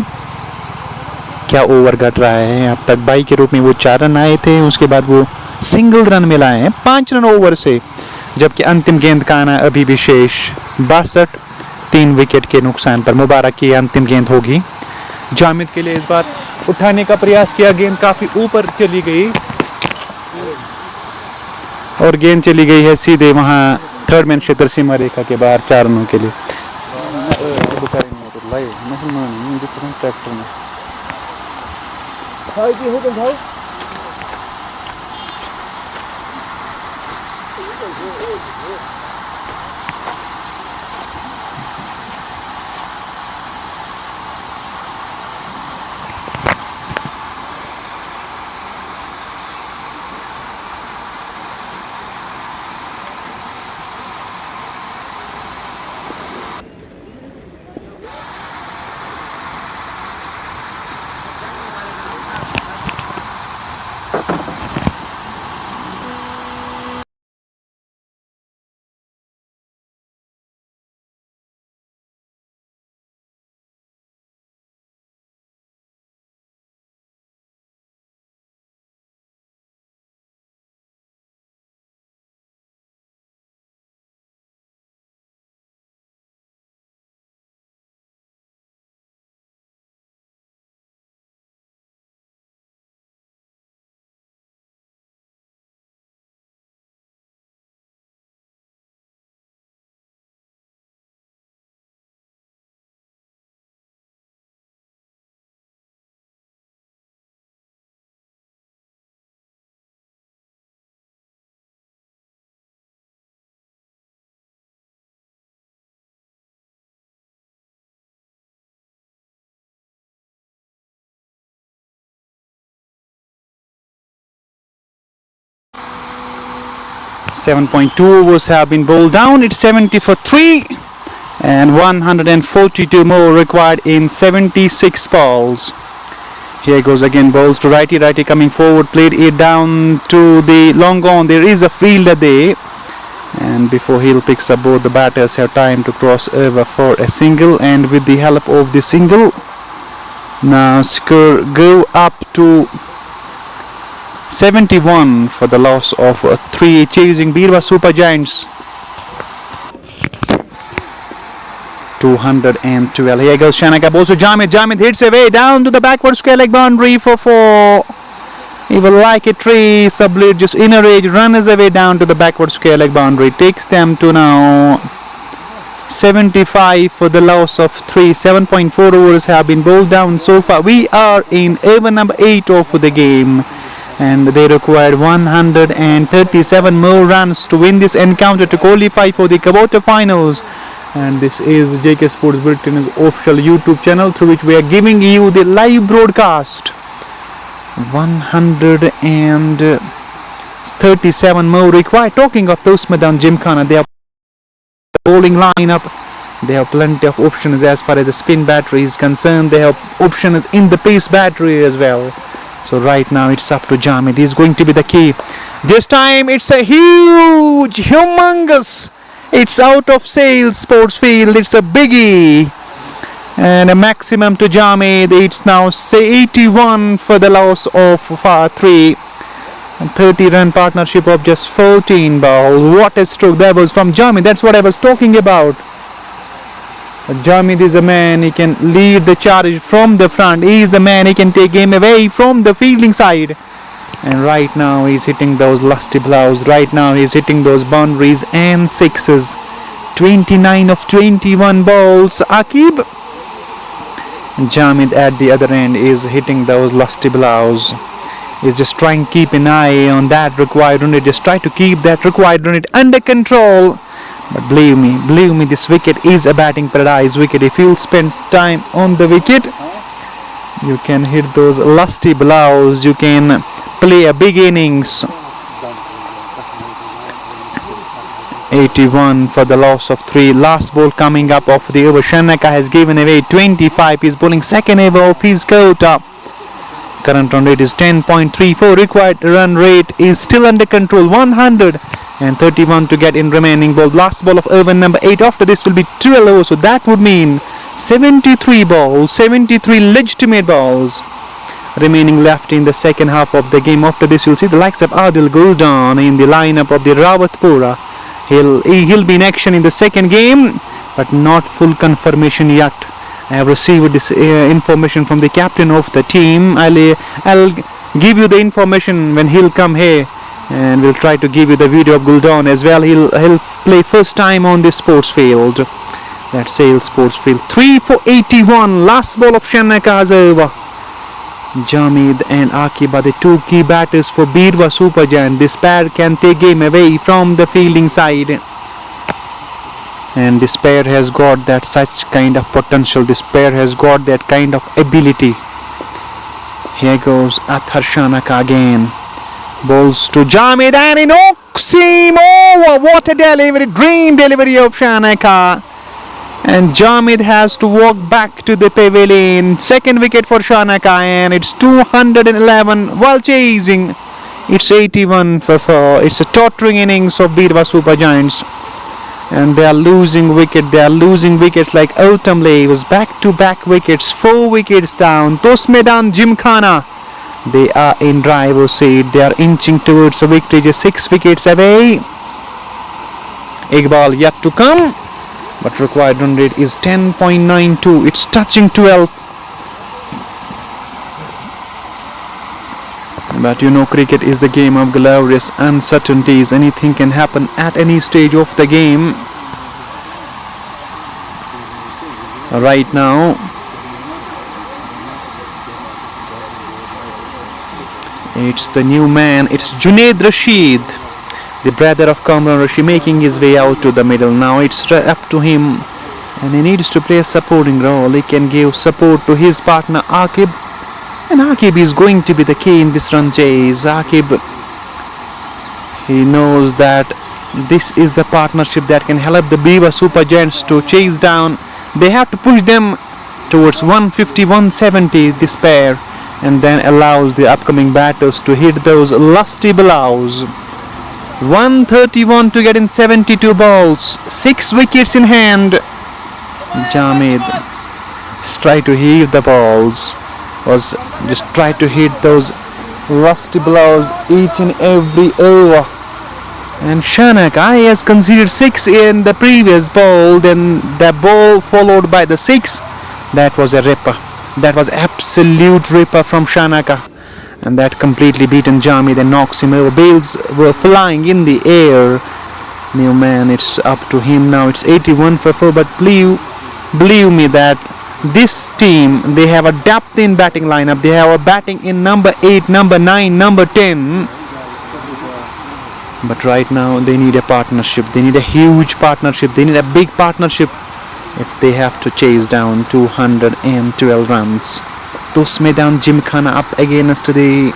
क्या ओवर घट रहा है, अब तक बाई के रूप में वो 4 रन आए थे, उसके बाद वो सिंगल रन मिलाए हैं 5 रन ओवर से, जबकि अंतिम गेंद का आना अभी भी शेष 62 3 विकेट के नुकसान पर। मुबारक की अंतिम गेंद होगी। जामिद के लिए इस बार उठाने का प्रयास किया, गेंद काफी ऊपर चली गई और गेंद चली गई है सीधे वहां थर्ड मैन क्षेत्र सीमा रेखा के बाहर 4 रनों के लिए। .2 overs have been bowled down. It's 70 for 3 and 142 more required in 76 balls. Here goes again, balls to righty, righty coming forward, played it down to the long on. There is a fielder there, and before he'll picks up, both the batters have time to cross over for a single, and with the help of the single, now score go up to 71 for the loss of 3, chasing Beerwah Super Giants. 212. Here goes Shanaka, balls to Jamid. Jamid hits away down to the backward square leg boundary for 4. He will like a tree, sublet just inner edge, runs away down to the backward square leg boundary. Takes them to now 75 for the loss of 3. 7.4 overs have been bowled down so far. We are in over number 8 of the game, and they required 137 more runs to win this encounter to qualify for the quarter finals. And this is JK Sports Britain's official YouTube channel, through which we are giving you the live broadcast. 137 more required. Talking of Tosamaidaan Gymkhana, they have bowling lineup. They have plenty of options as far as the spin battery is concerned. They have options in the pace battery as well. So right now it's up to Jamid. He's going to be the key. This time it's a huge, humongous. It's out of Sales Sports Field. It's a biggie. And a maximum to Jamid. It's now say 81 for the loss of 3. And 30-run partnership of just 14 balls. What a stroke that was from Jamid. That's what I was talking about. Jamid is a man, he can lead the charge from the front. He is the man, he can take game away from the fielding side. And right now he's hitting those lusty blows. Right now he's hitting those boundaries and sixes. 29 of 21 balls. Akib. Jamid at the other end is hitting those lusty blows. He's just trying to keep an eye on that required run rate. Just try to keep that required run rate under control. But believe me, this wicket is a batting paradise wicket. If you'll spend time on the wicket, you can hit those lusty blows. You can play a big innings. 81 for the loss of 3. Last ball coming up of the over. Shanaka has given away 25. He's bowling second over of his quota. Current run rate is 10.34. Required run rate is still under control. 131 to get in remaining ball. Last ball of over number 8. After this will be 12 overs. So that would mean 73 balls, 73 legitimate balls remaining left in the second half of the game. After this you'll see the likes of Adil Guldan in the lineup of the Rawatpura. He'll be in action in the second game, but not full confirmation yet. I have received this information from the captain of the team. I'll give you the information when he'll come here, and we'll try to give you the video of Guldan as well. He'll play first time on this sports field. That Sales Sports Field. 3 for 81. Last ball of Shanaka over. Jamid and Akib are the two key batters for Beerwah Super Giant. This pair can take game away from the fielding side. And this pair has got that such kind of potential. This pair has got that kind of ability. Here goes Athar Shanaka again. Balls to Jamid and he knocks him over. What a delivery. Dream delivery of Shanaka. And Jamid has to walk back to the pavilion. Second wicket for Shanaka, and it's 211 while chasing. It's 81 for 4. It's a tottering innings of Beerwah Super Giants. And they are losing wicket. They are losing wickets like autumn leaves. Back-to-back wickets. 4 wickets down. Tosamaidaan Gymkhana. They are in driver's seat. They are inching towards a victory. Just 6 wickets away. Iqbal yet to come. But required run rate is 10.92. It's touching 12. But you know, cricket is the game of glorious uncertainties. Anything can happen at any stage of the game. Right now, it's the new man. It's Junaid Rashid, the brother of Kamran Rashid, making his way out to the middle. Now it's up to him, and he needs to play a supporting role. He can give support to his partner Akib, and Akib is going to be the key in this run chase. Akib, he knows that this is the partnership that can help the Beerwah Super Giants to chase down. They have to push them towards 150, 170, this pair, and then allows the upcoming batters to hit those lusty blows. 131 to get in 72 balls. 6 wickets in hand. Jamid try to hit the balls. Was just try to hit those lusty blows each and every over. And Shanaka has conceded 6 in the previous ball. Then the ball followed by the 6. That was a ripper. That was absolute ripper from Shanaka. And that completely beaten Jamid and knocks him over. Bails were flying in the air. New man, it's up to him now. It's 81 for 4. But believe me that this team, they have a depth in batting lineup. They have a batting in number 8, number 9, number 10. But right now they need a partnership. They need a huge partnership. They need a big partnership if they have to chase down 212 runs. Tosamaidaan Gymkhana up against the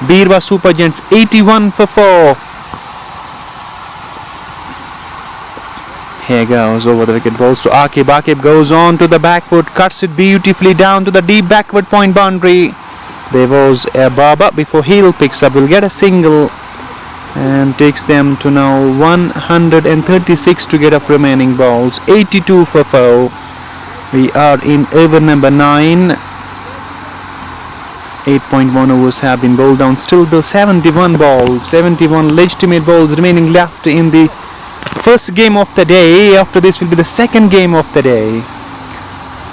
Beerwah Super Giants. 81 for 4. Here goes over the wicket, balls to Akib. Akib goes on to the back foot, cuts it beautifully down to the deep backward point boundary. There was a Baba before Heel picks up. Will get a single and takes them to now 136 to get up remaining balls. 82 for 4. We are in over number 9. 8.1 overs have been bowled down. Still the 71 balls, 71 legitimate balls remaining left in the first game of the day. After this will be the second game of the day.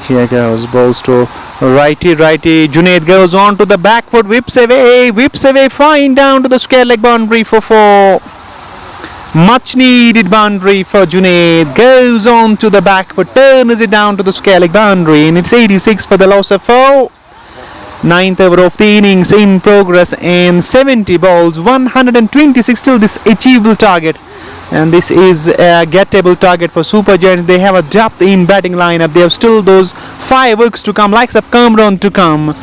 Here goes balls to righty. Junaid goes on to the back foot, whips away fine down to the square leg boundary for 4. Much needed boundary for Junaid. Goes on to the back foot, turns it down to the square leg boundary, and it's 86 for the loss of 4. 9th over of the innings in progress, and 70 balls, 126. Still this achievable target, and this is a gettable target for Super Giants. They have a depth in batting lineup. They have still those fireworks to come, likes of Cameron to come,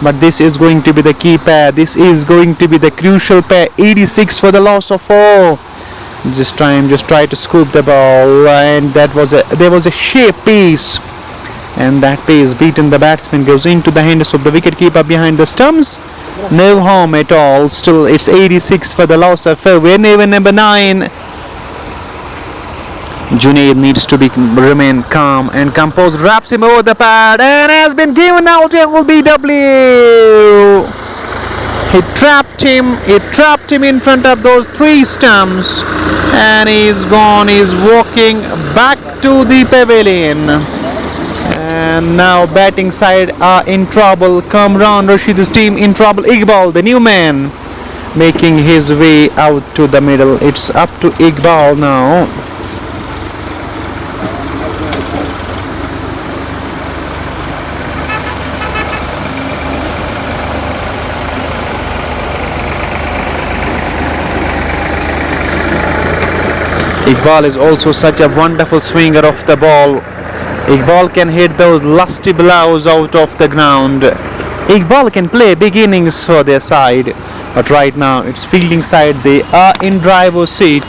but this is going to be the key pair. This is going to be the crucial pair. 86 for the loss of 4. Just try to scoop the ball, and there was a sheer pace, and that pace beaten the batsman, goes into the hands of the wicketkeeper behind the stumps. No harm at all. Still it's 86 for the loss of 4. We're near number 9. Junaid needs to remain calm and composed. Wraps him over the pad and has been given out. It will be W. He trapped him in front of those 3 stumps, and he's gone. He's walking back to the pavilion. And now batting side are in trouble. Kamran Rashid's team in trouble. Iqbal, the new man, making his way out to the middle. It's up to Iqbal now. Iqbal is also such a wonderful swinger of the ball. Iqbal can hit those lusty blows out of the ground. Iqbal can play big innings for their side, but right now it's fielding side. They are in driver's seat.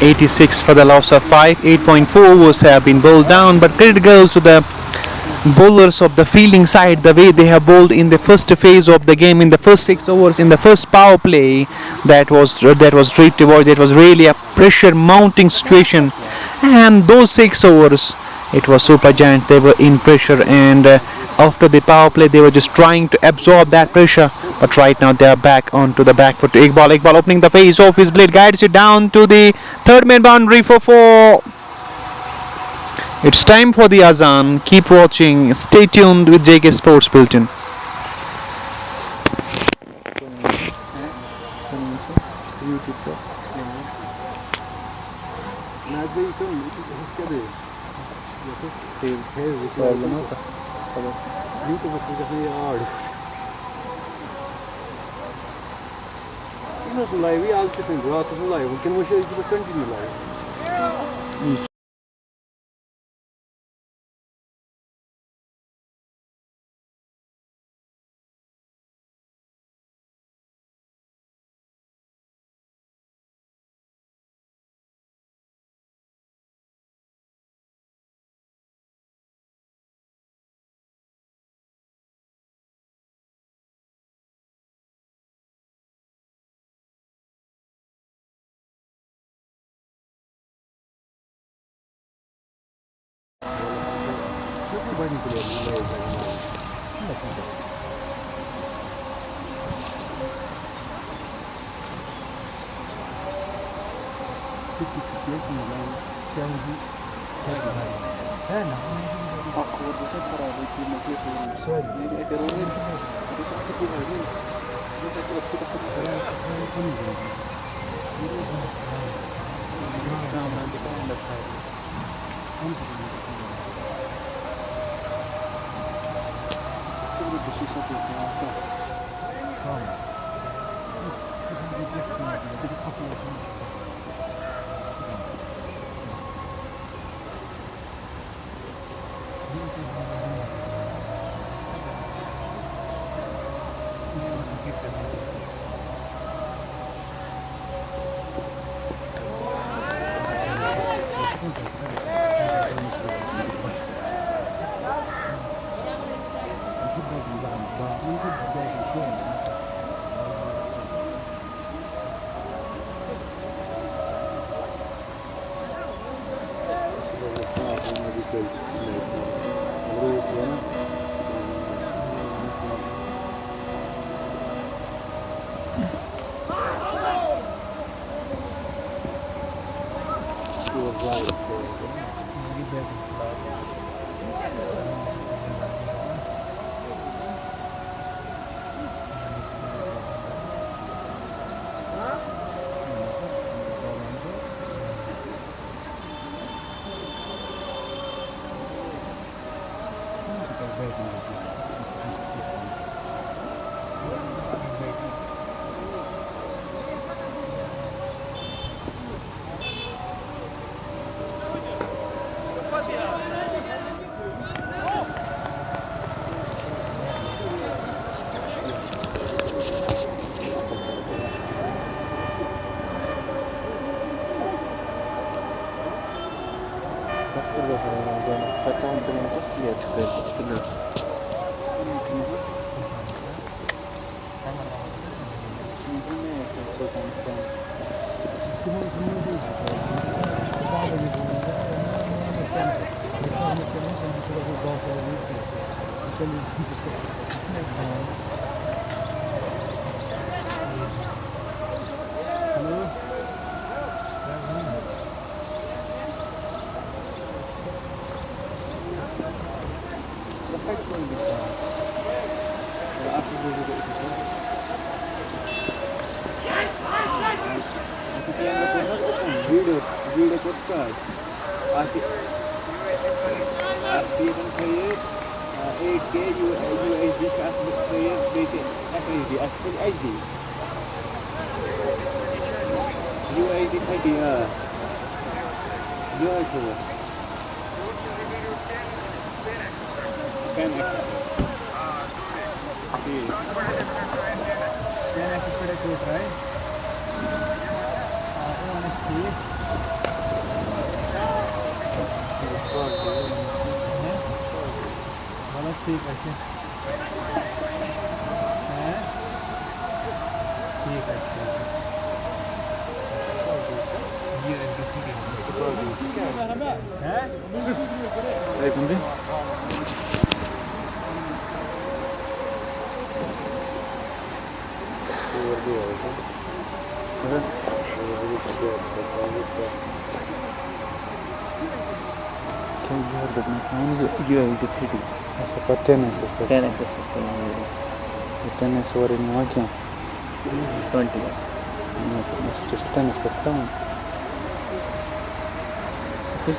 .86 for the loss of 5. 8.4 overs have been bowled down, but credit goes to the bowlers of the fielding side, the way they have bowled in the first phase of the game, in the first 6 overs, in the first power play. That was great to watch. That was really a pressure mounting situation, and those 6 overs, it was Super Giant. They were in pressure, and after the power play they were just trying to absorb that pressure, but right now they are back onto the back foot. Iqbal opening the face off his blade, guides it down to the third man boundary for 4. It's time for the Azan. Keep watching. Stay tuned with JK Sports Bulletin.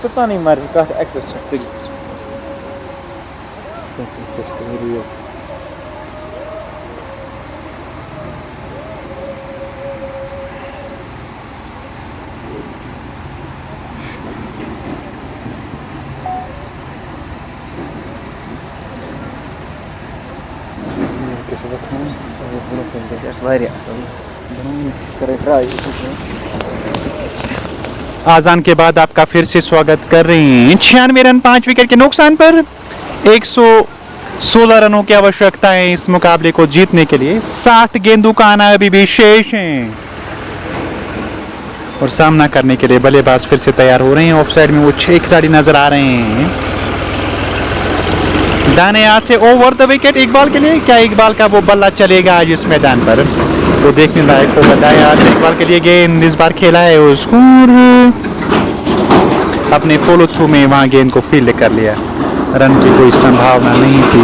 पता नहीं मर्ज का access सकते आजान के बाद आपका फिर से स्वागत कर रहे हैं। 96 रन 5 विकेट के नुकसान पर 116 रनों की आवश्यकता है इस मुकाबले को जीतने के लिए। 60 गेंदों का आना अभी भी शेष है और सामना करने के लिए बल्लेबाज फिर से तैयार हो रहे हैं। ऑफ साइड में वो 6 खिलाड़ी नजर आ रहे हैं। दाने हाथ से ओवर द विकेट इकबाल के लिए। क्या इकबाल का वो बल्ला चलेगा आज इस मैदान पर, वो देखने लायक होगा। दाएं हाथ से इकबाल के लिए गेंद इस बार खेला है उसको, अपने फॉलो थ्रू में वहां गेंद को फील्ड कर लिया। रन की कोई संभावना नहीं थी।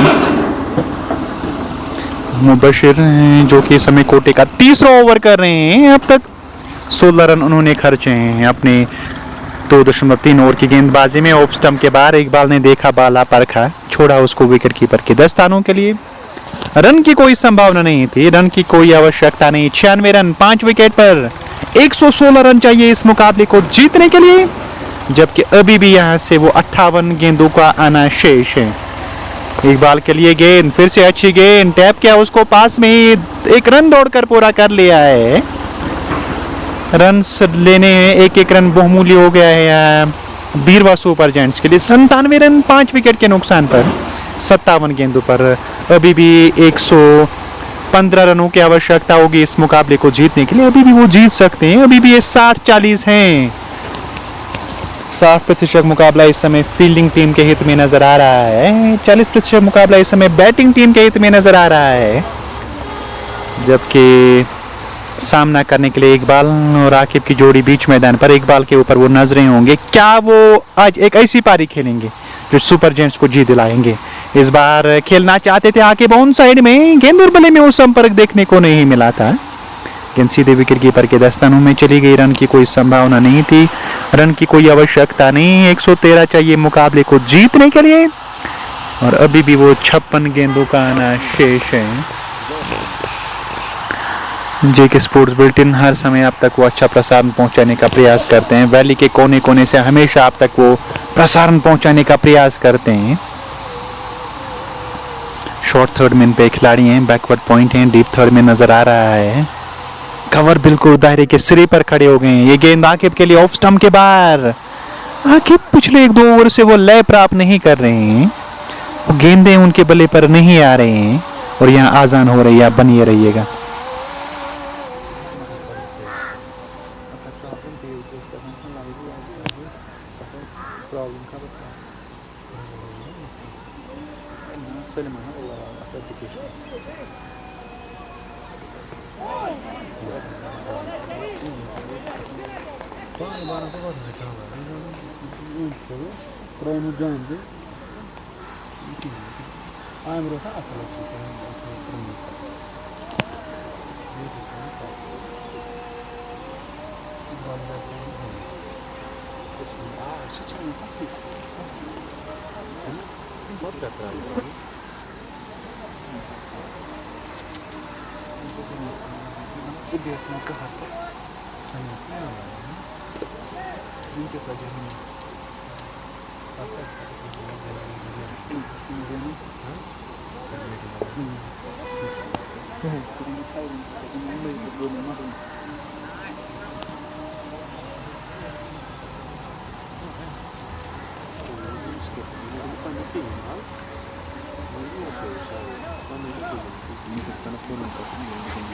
मुबशिर जो कि इस समय कोटे का तीसरा ओवर कर रहे हैं। अब तक 16 रन उन्होंने खर्चे हैं अपने 2.3 ओवर की गेंदबाजी में। ऑफ स्टंप के बाहर इकबाल ने देखा, बाला परखा, छोड़ा उसको विकेट कीपर के दस्तानों के लिए। रन की कोई संभावना नहीं थी, रन की कोई आवश्यकता नहीं। 96 रन 5 विकेट पर 116 रन चाहिए इस मुकाबले को जीतने के लिए, जबकि अभी भी यहां से वो 58 गेंदों का आना शेष है। इकबाल के लिए गेंद, फिर से अच्छी गेंद, टैप किया उसको, पास में ही एक रन दौड़कर पूरा कर लिया है। रन लेने एक रन बहुमूल्य हो गया है बीरवा सुपर जायंट्स के लिए। 97 रन 5 विकेट के नुकसान पर 57 गेंदों पर अभी भी 115 रनों की आवश्यकता होगी इस मुकाबले को जीतने के लिए। अभी भी वो जीत सकते हैं, अभी भी ये 60-40 हैं। 60% मुकाबला इस समय फील्डिंग टीम के हित में नजर आ रहा है, 40% मुकाबला इस समय बैटिंग टीम के हित में नजर आ रहा है, जबकि सामना करने के लिए इकबाल और आकिब की जोड़ी बीच मैदान पर। इकबाल के ऊपर वो नजरें होंगे, क्या वो आज एक ऐसी पारी खेलेंगे जो सुपर जेंट्स को जीत दिलाएंगे। इस बार खेलना चाहते थे आकिब ऑन साइड में, गेंद और बल्ले में वो संपर्क देखने को नहीं मिला था, गेंद सीधे विकेट कीपर के दस्तानों में चली गई। रन की कोई संभावना नहीं थी, रन की कोई आवश्यकता नहीं, 113 चाहिए मुकाबले को जीतने के लिए, और अभी भी वो 56 गेंदों का आना शेष है। जेके स्पोर्ट्स बुलेटिन हर समय आप तक वो अच्छा प्रसारण पहुंचाने का प्रयास करते हैं, वैली के कोने कोने से हमेशा आप तक वो प्रसारण पहुंचाने का प्रयास करते हैं। शॉर्ट थर्ड में पे खिलाड़ी हैं, बैकवर्ड पॉइंट हैं, डीप थर्ड में नजर आ रहा है। कवर बिल्कुल दायरे के सिरे पर खड़े हो गए हैं। ये गेंद आकिब के लिए ऑफ स्टंप के बाहर। आकिब पिछले 1-2 ओवर से वो लय प्राप्त नहीं कर रहे हैं, वो गेंदें उनके बल्ले पर नहीं आ रहे हैं, और यहाँ आजान हो रही है। आप बनिए रहिएगा।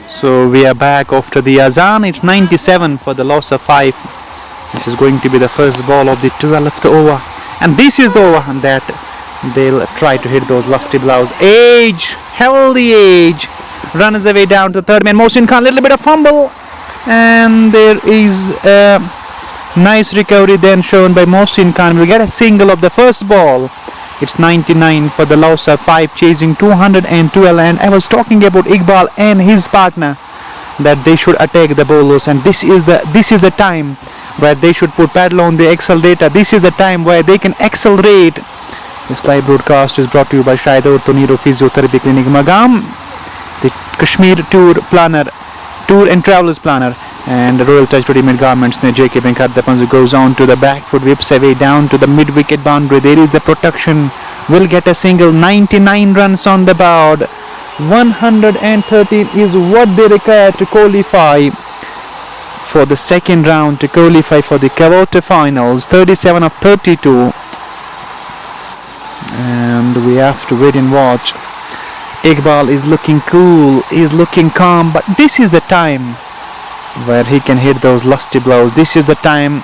So we are back after the Azan. It's 97 for the loss of 5. This is going to be the first ball of the 12th over, and this is the over that they'll try to hit those lusty blows. Age, healthy Age runs away down to third man. Mohsin Khan, little bit of fumble, and there is a nice recovery then shown by Mohsin Khan. Will get a single of the first ball. It's 99 for the loss of 5, chasing 212. And I was talking about Iqbal and his partner that they should attack the bowlers, and this is the time where they should put pedal on the accelerator. This is the time where they can accelerate. This live broadcast is brought to you by Shaidur Toniro Physiotherapy Clinic Magam, the Kashmir Tour and Travels Planner, and Royal Touch Ready-made garments near JK Bank at the Panzu goes on to the back foot, whips away down to the mid-wicket boundary. There is the protection. Will get a single. 99 runs on the board. 113 is what they require to qualify for the second round, to qualify for the quarter finals. 37 of 32, and we have to wait and watch. Iqbal is looking cool, is looking calm, but this is the time where he can hit those lusty blows. This is the time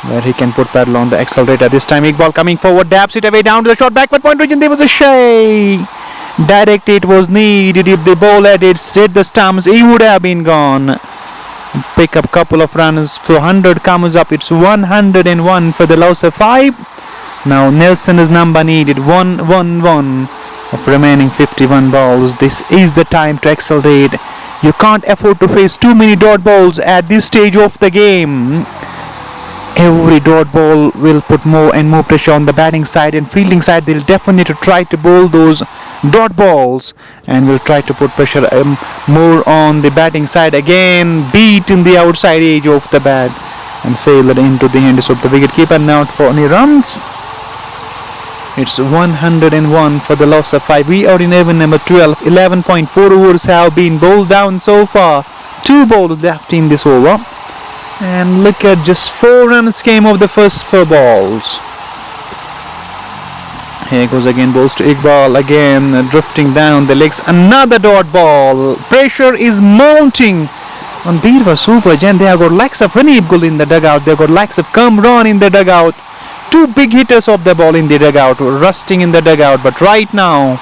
where he can put pedal on the accelerator. This time Iqbal coming forward, dabs it away down to the short backward point region. There was a shy. Direct it was needed. If the ball had hit the stumps, he would have been gone. Pick up couple of runs. 400 comes up. It's 101 for the loss of 5. Now Nelson's number needed. 111 of remaining 51 balls. This is the time to accelerate. You can't afford to face too many dot balls at this stage of the game. Every dot ball will put more and more pressure on the batting side and fielding side. They'll definitely try to bowl those dot balls and will try to put pressure more on the batting side. Again, beat in the outside edge of the bat and sail it into the hands of the wicketkeeper. Not for any runs. It's 101 for the loss of 5. We are in over number 12. 11.4 overs have been bowled down so far. 2 balls left in this over. And look at just 4 runs came of the first 4 balls. Here goes again, balls to Iqbal. Again drifting down the legs. Another dot ball. Pressure is mounting on Beerwah Super Giant. They have got likes of Hanif Gul in the dugout. They have got likes of Kamran in the dugout. Two big hitters of the ball in the dugout, rusting in the dugout. But right now,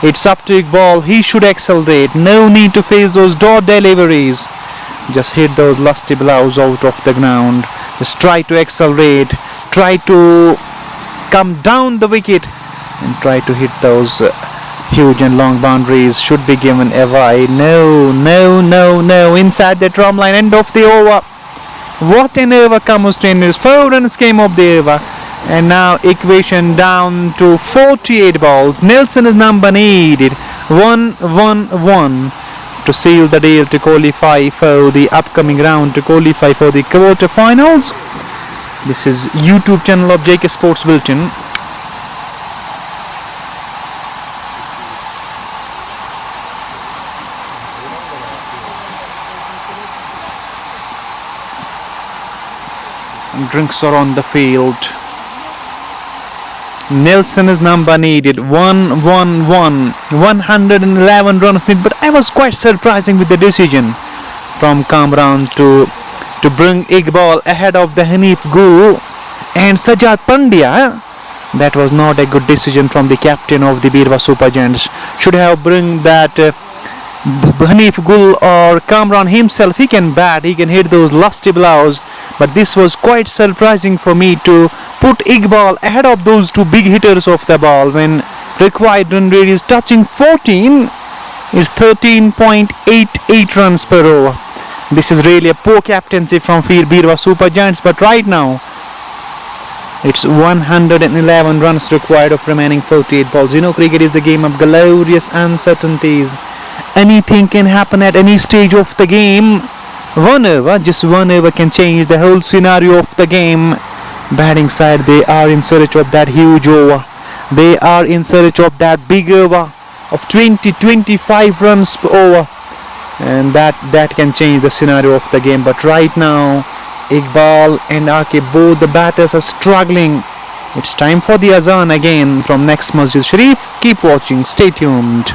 it's up to Iqbal. He should accelerate. No need to face those dot deliveries. Just hit those lusty blows out of the ground. Just try to accelerate. Try to come down the wicket and try to hit those huge and long boundaries. Should be given a wide. No, no, no, no. Inside the drum line. End of the over. What an over comes to end. 4 runs came of the over. And now equation down to 48 balls. Nelson's number needed. 1-1-1 to seal the deal to qualify for the upcoming round, to qualify for the quarter-finals. This is YouTube channel of JK Sports Bulletin. Drinks are on the field. Nelson's number needed. 1-1-1. 111 runs needed. But I was quite surprising with the decision from Kamran to bring Iqbal ahead of the Hanif Gul and Sajjad Pandya. That was not a good decision from the captain of the Beerwah Super Giants. Should have bring that Hanif Gul or Kamran himself. He can bat, he can hit those lusty blows. But this was quite surprising for me to put Iqbal ahead of those two big hitters of the ball when required run rate is touching 14. It's 13.88 runs per over. This is really a poor captaincy from Beerwah Super Giants. But right now, it's 111 runs required of remaining 48 balls. You know, cricket is the game of glorious uncertainties. Anything can happen at any stage of the game. Just one over can change the whole scenario of the game. Batting side, they are in search of that huge over. They are in search of that big over of 20-25 runs per over. And that can change the scenario of the game. But right now, Iqbal and Aqib, both the batters are struggling. It's time for the Azan again from next Masjid Sharif. Keep watching, stay tuned.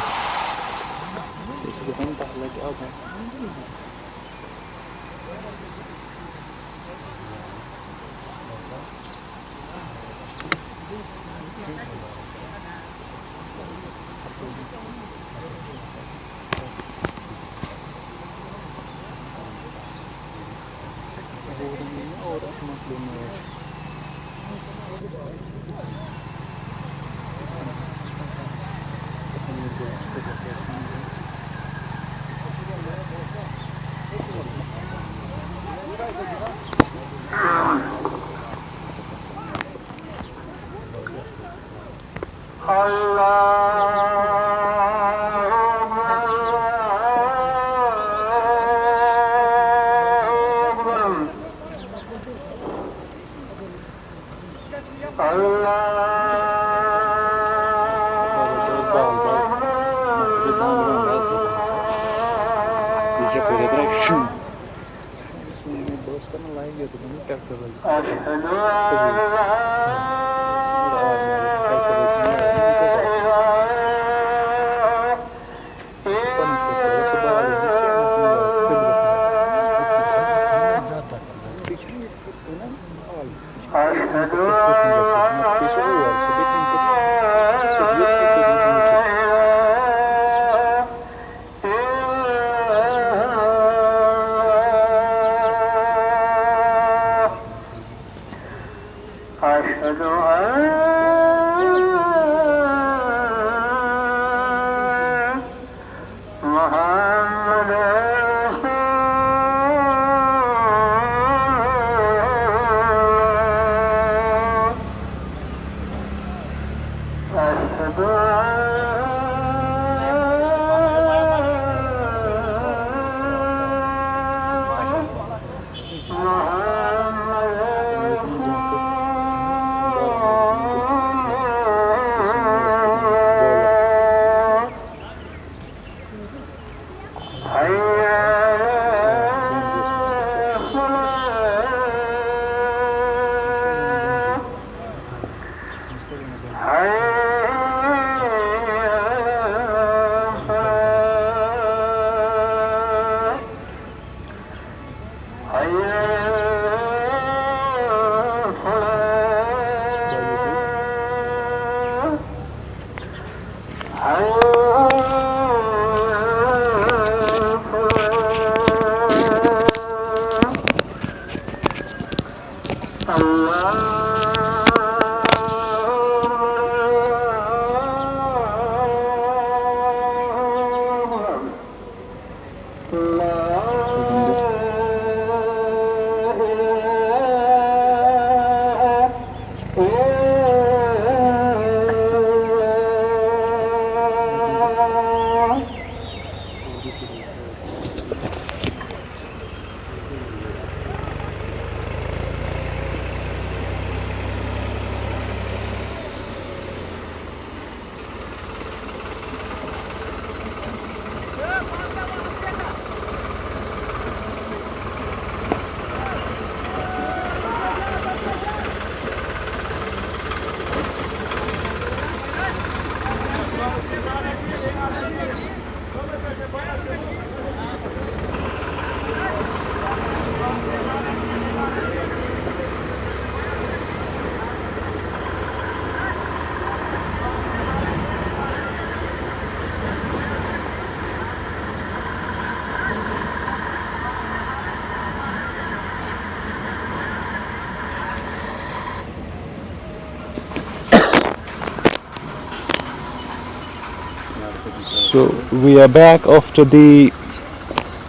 So we are back after the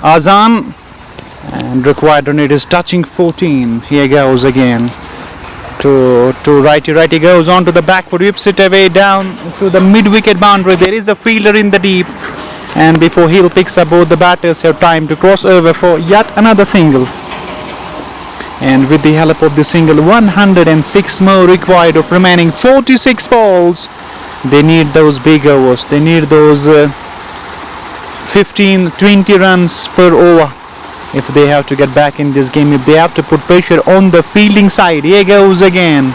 Azan, and required run rate is touching 14. Here goes again to righty. Righty goes on to the back foot, whips it away down to the mid-wicket boundary. There is a fielder in the deep, and before Hill picks up, both the batters have time to cross over for yet another single. And with the help of the single, 106 more required of remaining 46 balls. They need those big overs. They need those 15-20 runs per over if they have to get back in this game, if they have to put pressure on the fielding side. Here goes again.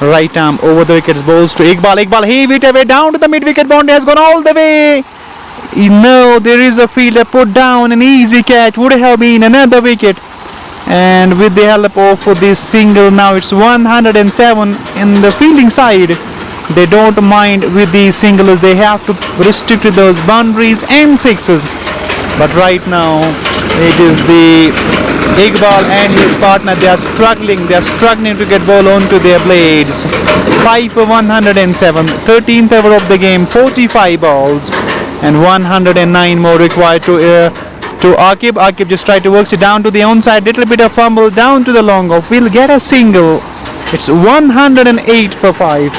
Right arm over the wickets, bowls to Iqbal. Iqbal heave it away down to the mid-wicket boundary, has gone all the way. No, there is a fielder put down, an easy catch, would have been another wicket. And with the help of this single, now it's 107 in the fielding side. They don't mind with these singles, they have to restrict those boundaries and sixes. But right now it is the Iqbal and his partner, they are struggling to get ball onto their blades. 5 for 107, 13th over of the game, 45 balls and 109 more required to Aqib. Aqib just tried to work it down to the onside, little bit of fumble down to the long off, will get a single. It's 108 for 5.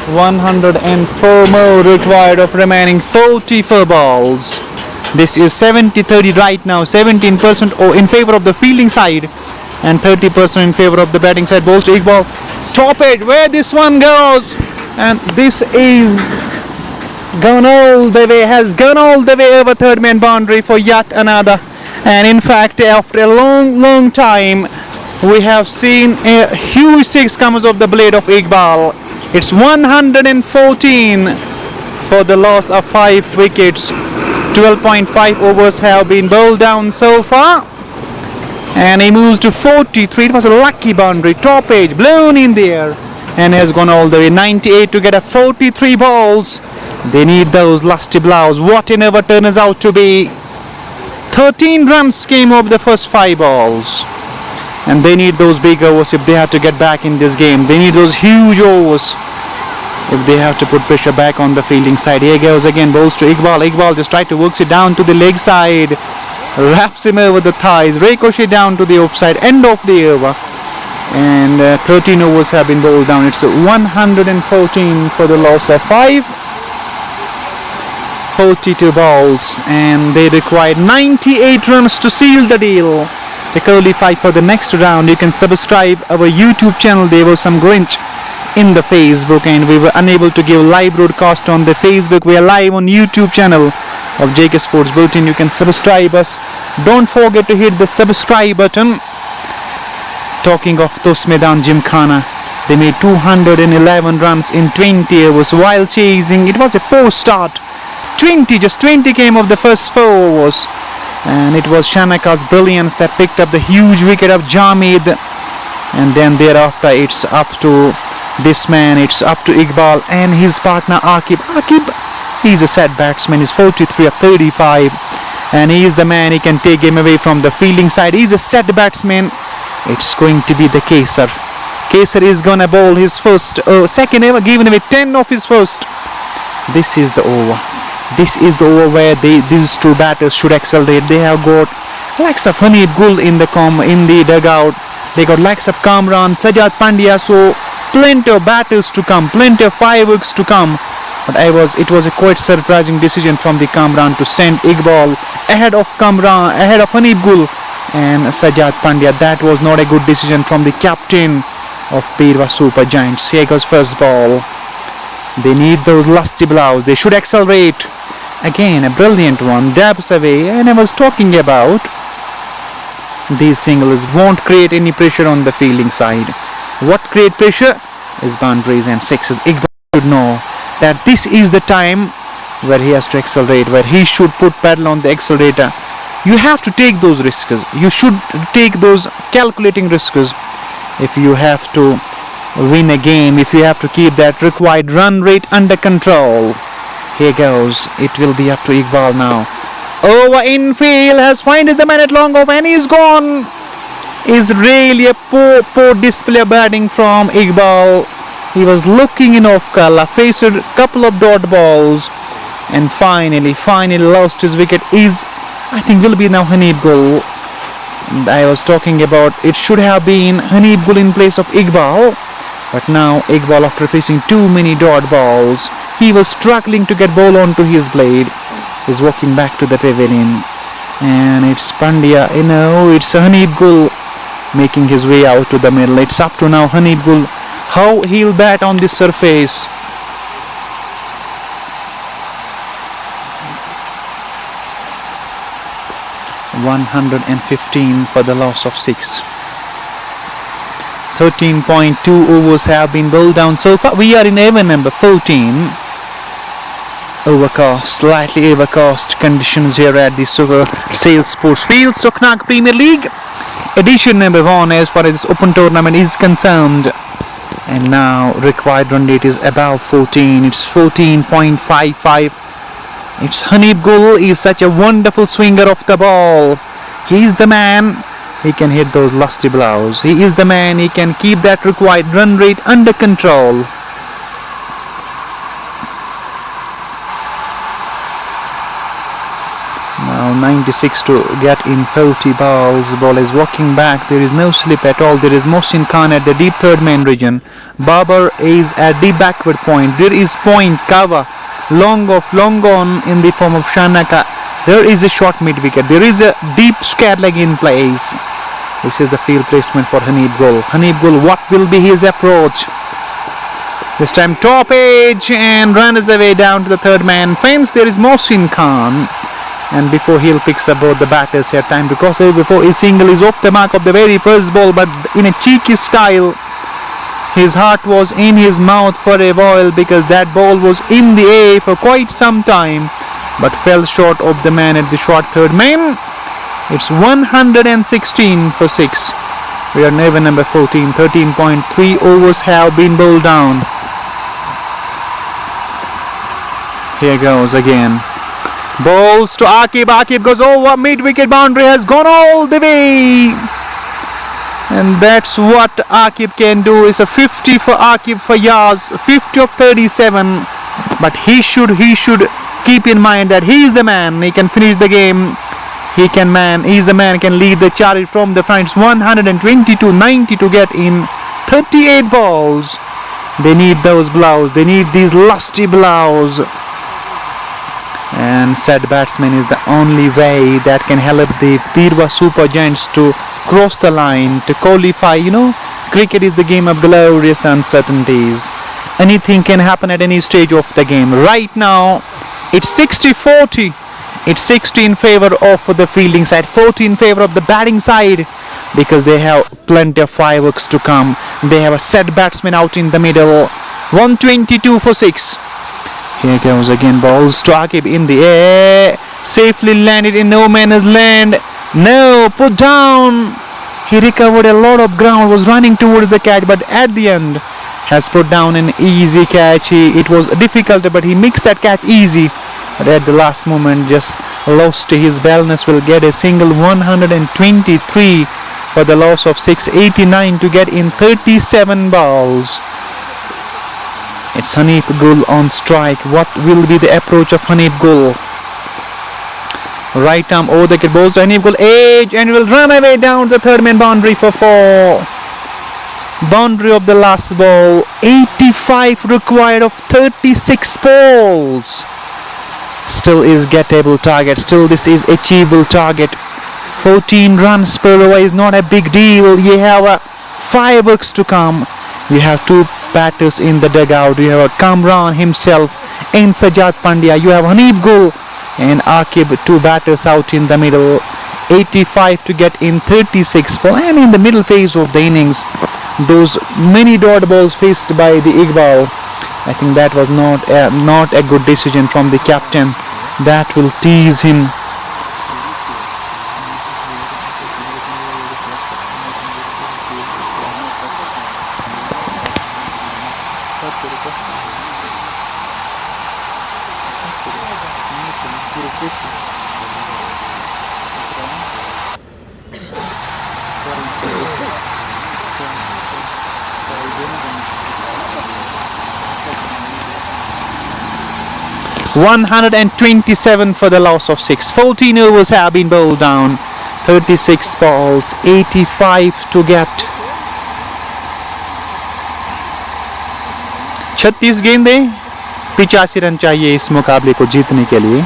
104 more required of remaining 44 balls. This is 70-30 right now, 17% in favor of the fielding side and 30% in favor of the batting side. Balls to Iqbal, top edge, where this one goes, and this is gone all the way, has gone all the way over third man boundary for yet another. And in fact, after a long time, we have seen a huge six comes off the blade of Iqbal. It's 114 for the loss of 5 wickets. 12.5 overs have been bowled down so far, and he moves to 43. It was a lucky boundary, top edge, blown in the air, and has gone all the way. 98 to get a 43 balls. They need those lusty blows, whatever turns out to be. 13 runs came over the first 5 balls, and they need those big overs if they have to get back in this game. They need those huge overs if they have to put pressure back on the fielding side. Here goes again, balls to Iqbal. Iqbal just tried to work it down to the leg side, wraps him over the thighs, ricochet down to the offside, end of the over. And 13 overs have been bowled down. It's 114 for the loss of 5. 42 balls, and they required 98 runs to seal the deal. To qualify for the next round, you can subscribe our YouTube channel. There was some glitch in the Facebook, and we were unable to give live broadcast on the Facebook. We are live on YouTube channel of JK Sports Bulletin. You can subscribe us. Don't forget to hit the subscribe button. Talking of Tosamaidaan Gymkhana, they made 211 runs in 20 overs while chasing. It was a poor start. 20 came of the first 4 overs, and it was Shanaka's brilliance that picked up the huge wicket of Jamid. And then thereafter it's up to this man, it's up to Iqbal and his partner Aqib. Aqib, he's a set batsman, he's 43 of 35, and he is the man, he can take him away from the fielding side. He's a set batsman. It's going to be the Kesar. Kesar is gonna bowl his first, second ever, giving away 10 of his first. This is the over. This is the over where these two batters should accelerate. They have got likes of Hanif Gul in the dugout. They got likes of Kamran, Sajjad Pandya. So plenty of batters to come, plenty of fireworks to come. But it was a quite surprising decision from the Kamran to send Iqbal ahead of Hanif Gul and Sajjad Pandya. That was not a good decision from the captain of Beerwah Super Giants. Here goes first ball. They need those lusty blows. They should accelerate. Again, a brilliant one, dabs away. And I was talking about these singles won't create any pressure on the fielding side. What create pressure is boundaries and sixes. Iqbal should know that this is the time where he has to accelerate, where he should put pedal on the accelerator. You have to take those risks. You should take those calculating risks if you have to win a game, if you have to keep that required run rate under control. Here goes. It will be up to Iqbal now. Over infield, has finds the man at long off, and he's gone. Is really a poor display of batting from Iqbal. He was looking in off color, faced a couple of dot balls, and finally lost his wicket. I think will be now Hanif Gul. And I was talking about it should have been Hanif Gul in place of Iqbal, but now Iqbal, after facing too many dot balls, he was struggling to get ball onto his blade. He's walking back to the pavilion, and it's Pandya. It's Hanif Gul making his way out to the middle. It's up to now Hanif Gul how he'll bat on this surface. (115) for the loss of 6. 13.2 overs have been bowled down so far. We are in over number 14. Slightly overcast conditions here at the Sale Sports Field, Suknak Premier League, edition number 1 as far as this open tournament is concerned. And now required run rate is above 14. It's 14.55. It's Hanif Gul is such a wonderful swinger of the ball. He's the man. He can hit those lusty blows. He is the man. He can keep that required run rate under control. Now 96 to get in 30 balls. Ball is walking back. There is no slip at all. There is Mohsin Khan at the deep third man region. Babar is at the backward point. There is point cover. Long off, long on in the form of Shanaka. There is a short mid wicket. There is a deep square leg in place. This is the field placement for Hanif Gul. Hanif Gul, what will be his approach? This time top edge and runs away down to the third man fence. There is Mohsin Khan. And before he'll picks up both the batters here, time to cross over before his single is off the mark of the very first ball, but in a cheeky style. His heart was in his mouth for a while because that ball was in the air for quite some time, but fell short of the man at the short third man. It's 116 for 6. We are never number 14. 13.3 overs have been bowled down. Here goes again. Balls to Aqib. Aqib goes over. Mid-wicket boundary has gone all the way. And that's what Aqib can do. It's a 50 for Aqib for Yaz. 50 of 37. But he should keep in mind that he is the man. He can finish the game. He's the man, can lead the charge from the front. It's 120 to 90 to get in 38 balls. They need those blows. They need these lusty blows. And said batsman is the only way that can help the Beerwah Super Giants to cross the line, to qualify. Cricket is the game of glorious uncertainties. Anything can happen at any stage of the game. Right now, it's 60-40. It's 60 in favor of the fielding side, 40 in favor of the batting side, because they have plenty of fireworks to come. They have a set batsman out in the middle. 122 for 6. Here goes again. Balls to Aqib in the air. Safely landed in no man's land. No, put down. He recovered a lot of ground, was running towards the catch, but at the end has put down an easy catch. It was difficult, but he mixed that catch easy. But at the last moment, just lost his balance. Will get a single. 123 for the loss of 6. 89 to get in 37 balls. It's Hanif Gul on strike. What will be the approach of Hanif Gul? Right arm over the wicket, balls to Hanif Gul, edge, and will run away down the third man boundary for 4. Boundary of the last ball. 85 required of 36 balls. Still is gettable target. Still this is achievable target. 14 runs per over is not a big deal. You have fireworks to come. You have 2 batters in the dugout. You have Kamran himself and Sajjad Pandya. You have Hanif Gul and Aqib, 2 batters out in the middle. 85 to get in 36 ball. And in the middle phase of the innings, those many dot balls faced by the Iqbal, I think that was not a good decision from the captain. That will tease him. 127 for the loss of 6. 14 overs have been bowled down. 36 balls, 85 to get. 36 गेंदें, 85 run चाहिए इस मुकाबले को जीतने के लिए।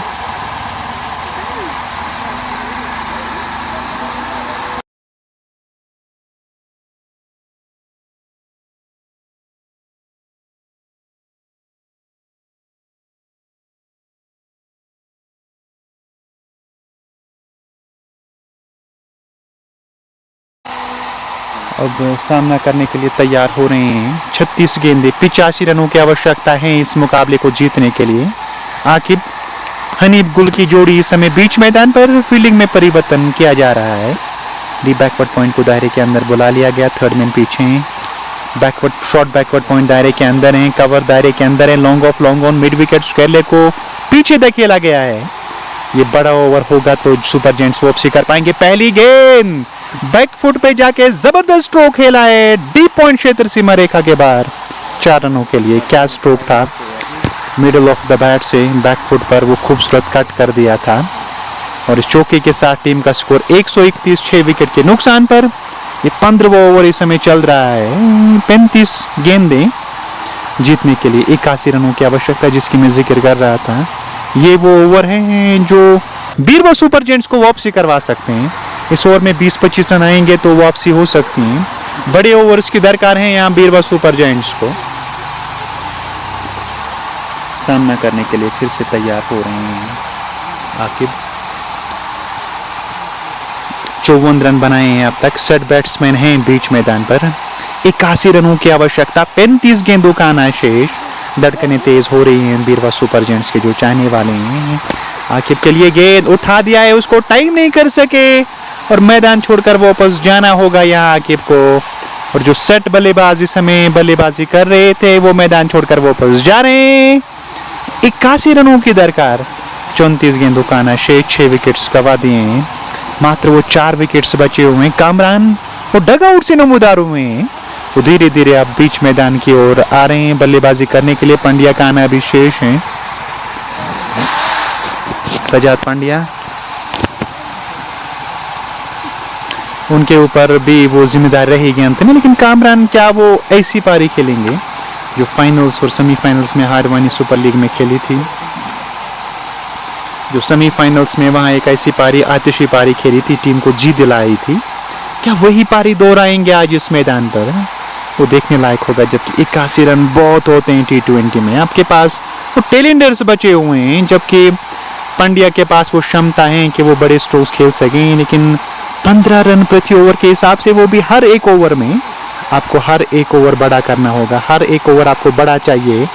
अब सामना करने के लिए तैयार हो रहे हैं। 36 गेंदें, 85 रनों की आवश्यकता है इस मुकाबले को जीतने के लिए। आकिब हनीफ गुल की जोड़ी इस समय बीच मैदान पर फील्डिंग में परिवर्तन किया जा रहा है। डी बैकवर्ड पॉइंट को दायरे के अंदर बुला लिया गया। थर्ड मैन पीछे हैं। बैकवर्ड शॉर्ट बैकवर्ड पॉइंट दायरे के अंदर है। कवर दायरे के अंदर है। Long off long on mid wicket square leg को पीछे धकेला गया है। ये बड़ा ओवर होगा तो सुपर जेंट्स वापसी कर पाएंगे। पहली गेंद बैक फुट पे जाके जबरदस्त स्ट्रोक खेला है डीप पॉइंट क्षेत्र सीमा रेखा के बाहर 4 रनों के लिए। क्या स्ट्रोक था, मिडल ऑफ द बैट से बैक फुट पर वो खूबसूरत कट कर दिया था। और इस चौके के साथ टीम का स्कोर 131, 6 विकेट के नुकसान पर। ये 15वां ओवर इस समय चल रहा है। 35 गेंदें जीतने के लिए 81 रनों की आवश्यकता जिसकी मैं जिक्र कर रहा था। ये वो ओवर हैं जो बीरवा सुपर जेंट्स को वापसी करवा सकते हैं। इस ओवर में 20-25 रन आएंगे तो वापसी हो सकती हैं। बड़े ओवर्स की दरकार है यहाँ बीरवा सुपर जायंट्स को। सामना करने के लिए फिर से तैयार हो रहे हैं आकिब। 54 रन बनाए हैं अब तक। 60 बैट्समैन हैं बीच मैदान पर। 81 रनों की आवश्यकता। 35 गेंदों का आना शेष। धड़कनें तेज हो रही हैं बीरवा सुपर जेंट्स के जो चाहने वाले हैं। आकिब के लिए गेंद उठा दिया है, उसको टाइम नहीं कर सके और मैदान छोड़कर वापस जाना होगा यहाँ आकिब को। और जो सेट बल्लेबाज इस समय बल्लेबाजी कर रहे थे वो मैदान छोड़कर वापस जा रहे हैं। 81 रनों की दरकार। 34 गेंदों का आना शेष। 6 विकेट्स गवा दिए हैं। मात्र वो 4 विकेट्स बचे हुए हैं। कामरान वो डगआउट से नमूदार हुए हैं। वो धीरे धीरे अब बीच मैदान की ओर आ रहे हैं बल्लेबाजी करने के लिए। पंड्या का आना भी शेष है। सजाद पांड्या, उनके ऊपर भी वो जिम्मेदार रहेगी अंत में। लेकिन कामरान क्या वो ऐसी पारी खेलेंगे जो फाइनल्स और सेमीफाइनल्स में हारवानी सुपर लीग में खेली थी। जो सेमीफाइनल्स में वहां एक ऐसी पारी, आतिशी पारी खेली थी, टीम को जीत दिलाई थी। क्या वही पारी दोहराएंगे आज इस मैदान पर? वो देखने लायक होगा। जबकि 81 रन बहुत होते हैं T20 में। आपके पास वो टेलेंडर्स बचे हुए हैं, जबकि पंड्या के पास वो क्षमता है कि वो बड़े स्ट्रोक्स खेल सकें। लेकिन 15 रन प्रति ओवर के हिसाब से वो भी हर एक ओवर में आपको हर एक ओवर बड़ा करना होगा। हर एक ओवर आपको बड़ा चाहिए।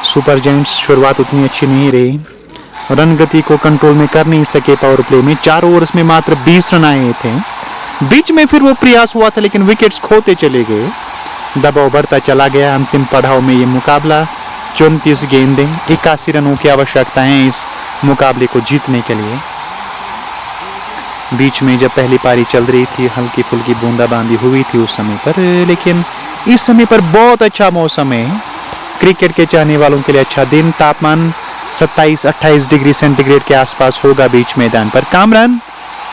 सुपर जायंट्स शुरुआत उतनी अच्छी नहीं रही। रन गति को कंट्रोल में कर नहीं सके पावर प्ले में। 4 ओवर्स में मात्र 20 रन आए थे। बीच में फिर वो प्रयास हुआ था लेकिन विकेट्स खोते चले गए। दबाव बढ़ता चला गया। अंतिम पड़ाव में ये मुकाबला। 34 गेंदें, 81 रनों की आवश्यकता है इस मुकाबले को जीतने के लिए। बीच में जब पहली पारी चल रही थी हल्की फुल्की बूंदाबांदी हुई थी उस समय पर। लेकिन इस समय पर बहुत अच्छा मौसम है क्रिकेट के चाहने वालों के लिए। अच्छा दिन, तापमान 27-28 डिग्री सेंटीग्रेड के आसपास होगा बीच मैदान पर। कामरान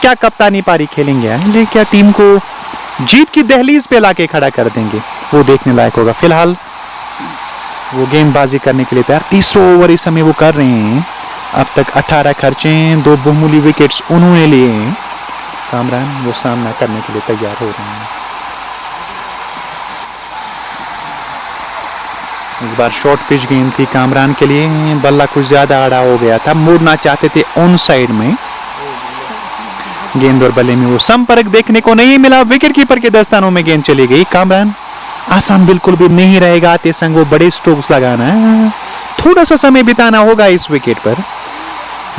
क्या कप्तानी पारी खेलेंगे लेकिन क्या टीम को जीत की दहलीज पे लाके खड़ा कर देंगे, वो देखने लायक होगा। फिलहाल वो गेंदबाजी करने के लिए तैयार। 30वां ओवर इस समय वो कर रहे हैं। अब तक 18 खर्चे हैं। 2 बहुमूल्य विकेट्स उन्होंने लिए हैं। कामरान वो सामना करने के लिए तैयार हो रहे हैं। इस बार शॉर्ट पिच गेंद थी कामरान के लिए। बल्ला कुछ ज्यादा आड़ा हो गया था। मोड़ना चाहते थे ऑन साइड में। गेंद और बल्ले में वो संपर्क देखने को नहीं मिला। विकेट कीपर के दस्तानों में गेंद चली गई। कामरान आसान बिल्कुल भी नहीं रहेगा। आते संग वो बड़े स्ट्रोक्स लगाना है। थोड़ा सा समय बिताना होगा इस विकेट पर।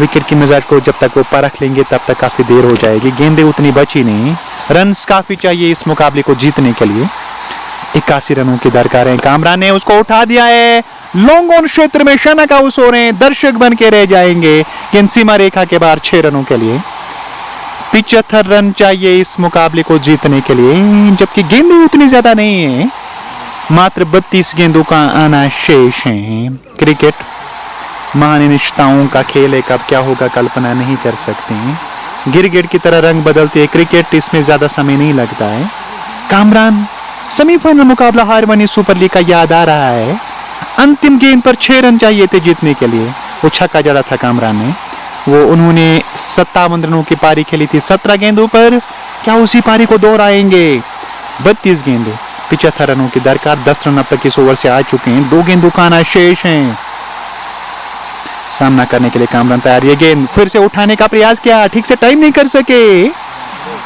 विकेट की मिजाज को जब तक वो परख लेंगे तब तक काफी देर हो जाएगी। गेंदें उतनी बची नहीं। रन्स काफी चाहिए इस मुकाबले को जीतने के लिए। 81 रनों की दरकार है। कामरान ने उसको उठा दिया है। लॉन्ग ऑन क्षेत्र में शनक आउट हो रहे हैं। दर्शक बन के रह जाएंगे। गेंद सीमा रेखा के बाहर 6 रनों के लिए। 75 रन चाहिए इस मुकाबले को जीतने के लिए। जबकि गेंदें उतनी ज्यादा नहीं है। मात्र 32 गेंदों का आना शेष है। क्रिकेट महानिष्ठाओं का खेल है, कब क्या होगा कल्पना नहीं कर सकते हैं। गिरगिट की तरह रंग बदलती है क्रिकेट, इसमें ज्यादा समय नहीं लगता है। कामरान सेमीफाइनल मुकाबला हार बनी सुपर लीग का याद आ रहा है। अंतिम गेंद पर 6 रन चाहिए थे जीतने के लिए, वो छक्का जड़ा था कामरान ने। वो उन्होंने 57 रनों की पारी खेली थी 17 गेंदों पर। क्या उसी पारी को दोहराएंगे? 32 गेंदें 75 रनों की दरकार, 10 रन अब तक इस ओवर से आ चुके हैं। 2 गेंद दुकाना शेष हैं। सामना करने के लिए कामरान तैयार। ये गेंद फिर से उठाने का प्रयास किया, ठीक से टाइम नहीं कर सके,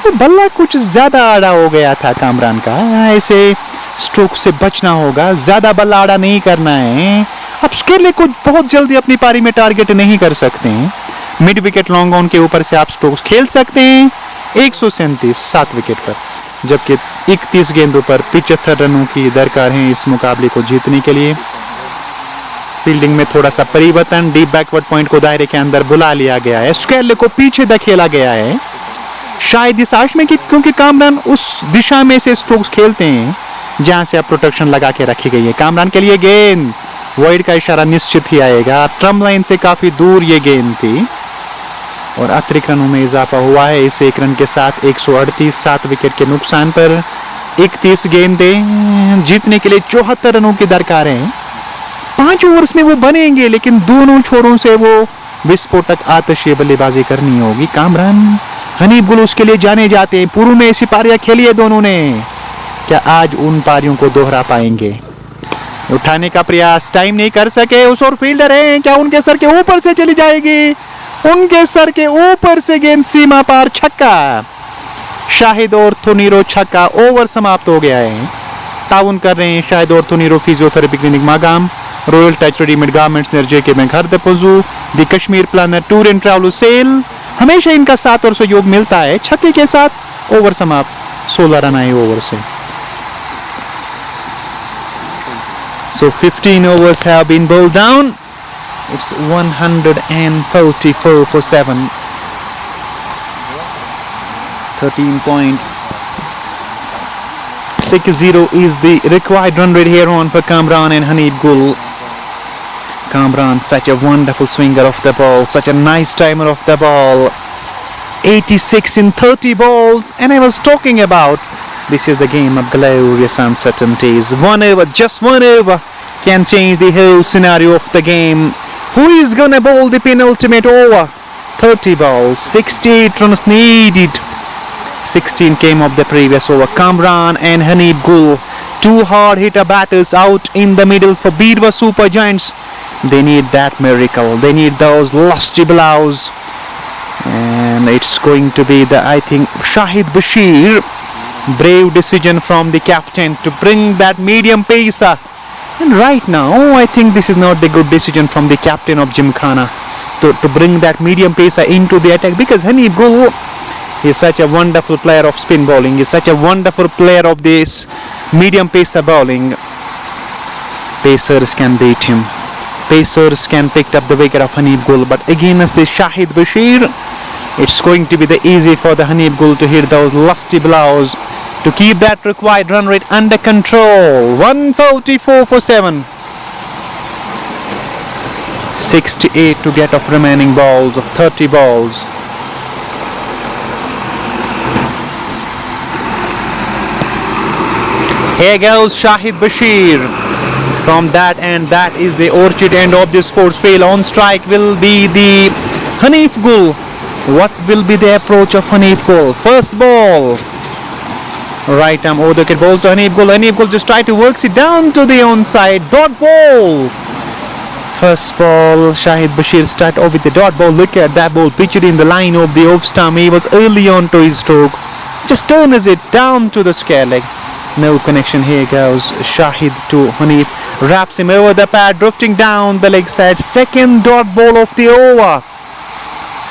तो बल्ला कुछ ज्यादा आड़ा हो गया था कामरान का। ऐसे स्ट्रोक से बचना होगा, ज्यादा बल्ला आड़ा नहीं करना है। अब स्केले को बहुत जल्दी अपनी पारी में टारगेट नहीं कर सकते हैं। मिड विकेट लॉन्ग ऑन के ऊपर से आप स्ट्रोक्स खेल सकते हैं। 137 7 विकेट पर, जबकि 31 गेंदों पर 75 रनों की दरकार है इस मुकाबले को जीतने के लिए। फील्डिंग में थोड़ा सा परिवर्तन, डीप बैकवर्ड पॉइंट को दायरे के अंदर बुला लिया गया है, स्केले को पीछे धकेला गया है, शायद इस आश में कि क्योंकि कामरान उस दिशा में से स्ट्रोक्स खेलते हैं जहां से अब प्रोटेक्शन लगा के रखी गई है। कामरान के लिए गेंद, वाइड का इशारा निश्चित ही आएगा। ट्रम लाइन से काफी दूर ये गेंद थी और अतिरिक्त रनों में इजाफा हुआ है इस 1 रन के साथ। 138 7 विकेट के नुकसान पर 31 गेंदें जीतने के लिए 74 रनों की दरकार है। 5 ओवर्स में वो बनेंगे, लेकिन दोनों छोरों से वो विस्फोटक आतशीय बल्लेबाजी करनी होगी। कामरान हनीफ गुल उसके लिए जाने जाते हैं। पूर्व में ऐसी पारियां खेली है दोनों ने, क्या आज उन पारियों को दोहरा पाएंगे? उठाने का प्रयास, टाइम नहीं कर सके, उस और फील्डर हैं, क्या उनके सर के ऊपर से चली जाएगी? उनके सर के ऊपर से गेंद सीमा पार, छक्का। शाहिद और थुनीरो छक्का। ओवर समाप्त हो गया है। ताउन कर रहे हैं Shahid orthoneuro physiotherapy clinic Magam, royal touch readymade garments near JK bank हरदपुजू, the Kashmir planner tour and travel cell. हमेशा इनका साथ और सहयोग मिलता है। छक्के के साथ ओवर समाप्त, 16 रन आए ओवर से। So 15 overs have been bowled down. It's 144 for 7. 13.60 is the required run rate here on for Kamran and Hanif Gul. Kamran, such a wonderful swinger of the ball, such a nice timer of the ball. 86 in 30 balls, and I was talking about this is the game of glorious uncertainties. 1 over, just 1 over can change the whole scenario of the game. Who is gonna bowl the penultimate over? 30 balls, 68 runs needed. 16 came of the previous over. Kamran and Hanif Gul, 2 hard hitter batters out in the middle for Beerwah Super Giants. They need that miracle. They need those lusty blows. And it's going to be the, I think, Shahid Bashir. Brave decision from the captain to bring that medium pacer. And right now, I think this is not the good decision from the captain of Gymkhana to bring that medium pacer into the attack, because Hanif Gul is such a wonderful player of spin bowling. He's such a wonderful player of this medium pacer bowling. Pacers can beat him. Pacers can pick up the wicket of Hanif Gul, but against the Shahid Bashir, it's going to be the easy for the Hanif Gul to hit those lusty blows to keep that required run rate under control. 144 for 7. 68 to get off remaining balls of 30 balls. Here goes Shahid Bashir from that end. That is the orchard end of the sports field. On strike will be the Hanif Gul. What will be the approach of Hanif Gul? First ball. Right arm over the wicket, balls to Hanif Gul. Hanif Gul just try to work it down to the onside. Dot ball. First ball, Shahid Bashir start off with the dot ball. Look at that ball pictured in the line of the off stump. He was early on to his stroke. Just turns it down to the square leg. No connection. Here goes Shahid to Hanif. Wraps him over the pad, drifting down the leg side. Second dot ball of the over.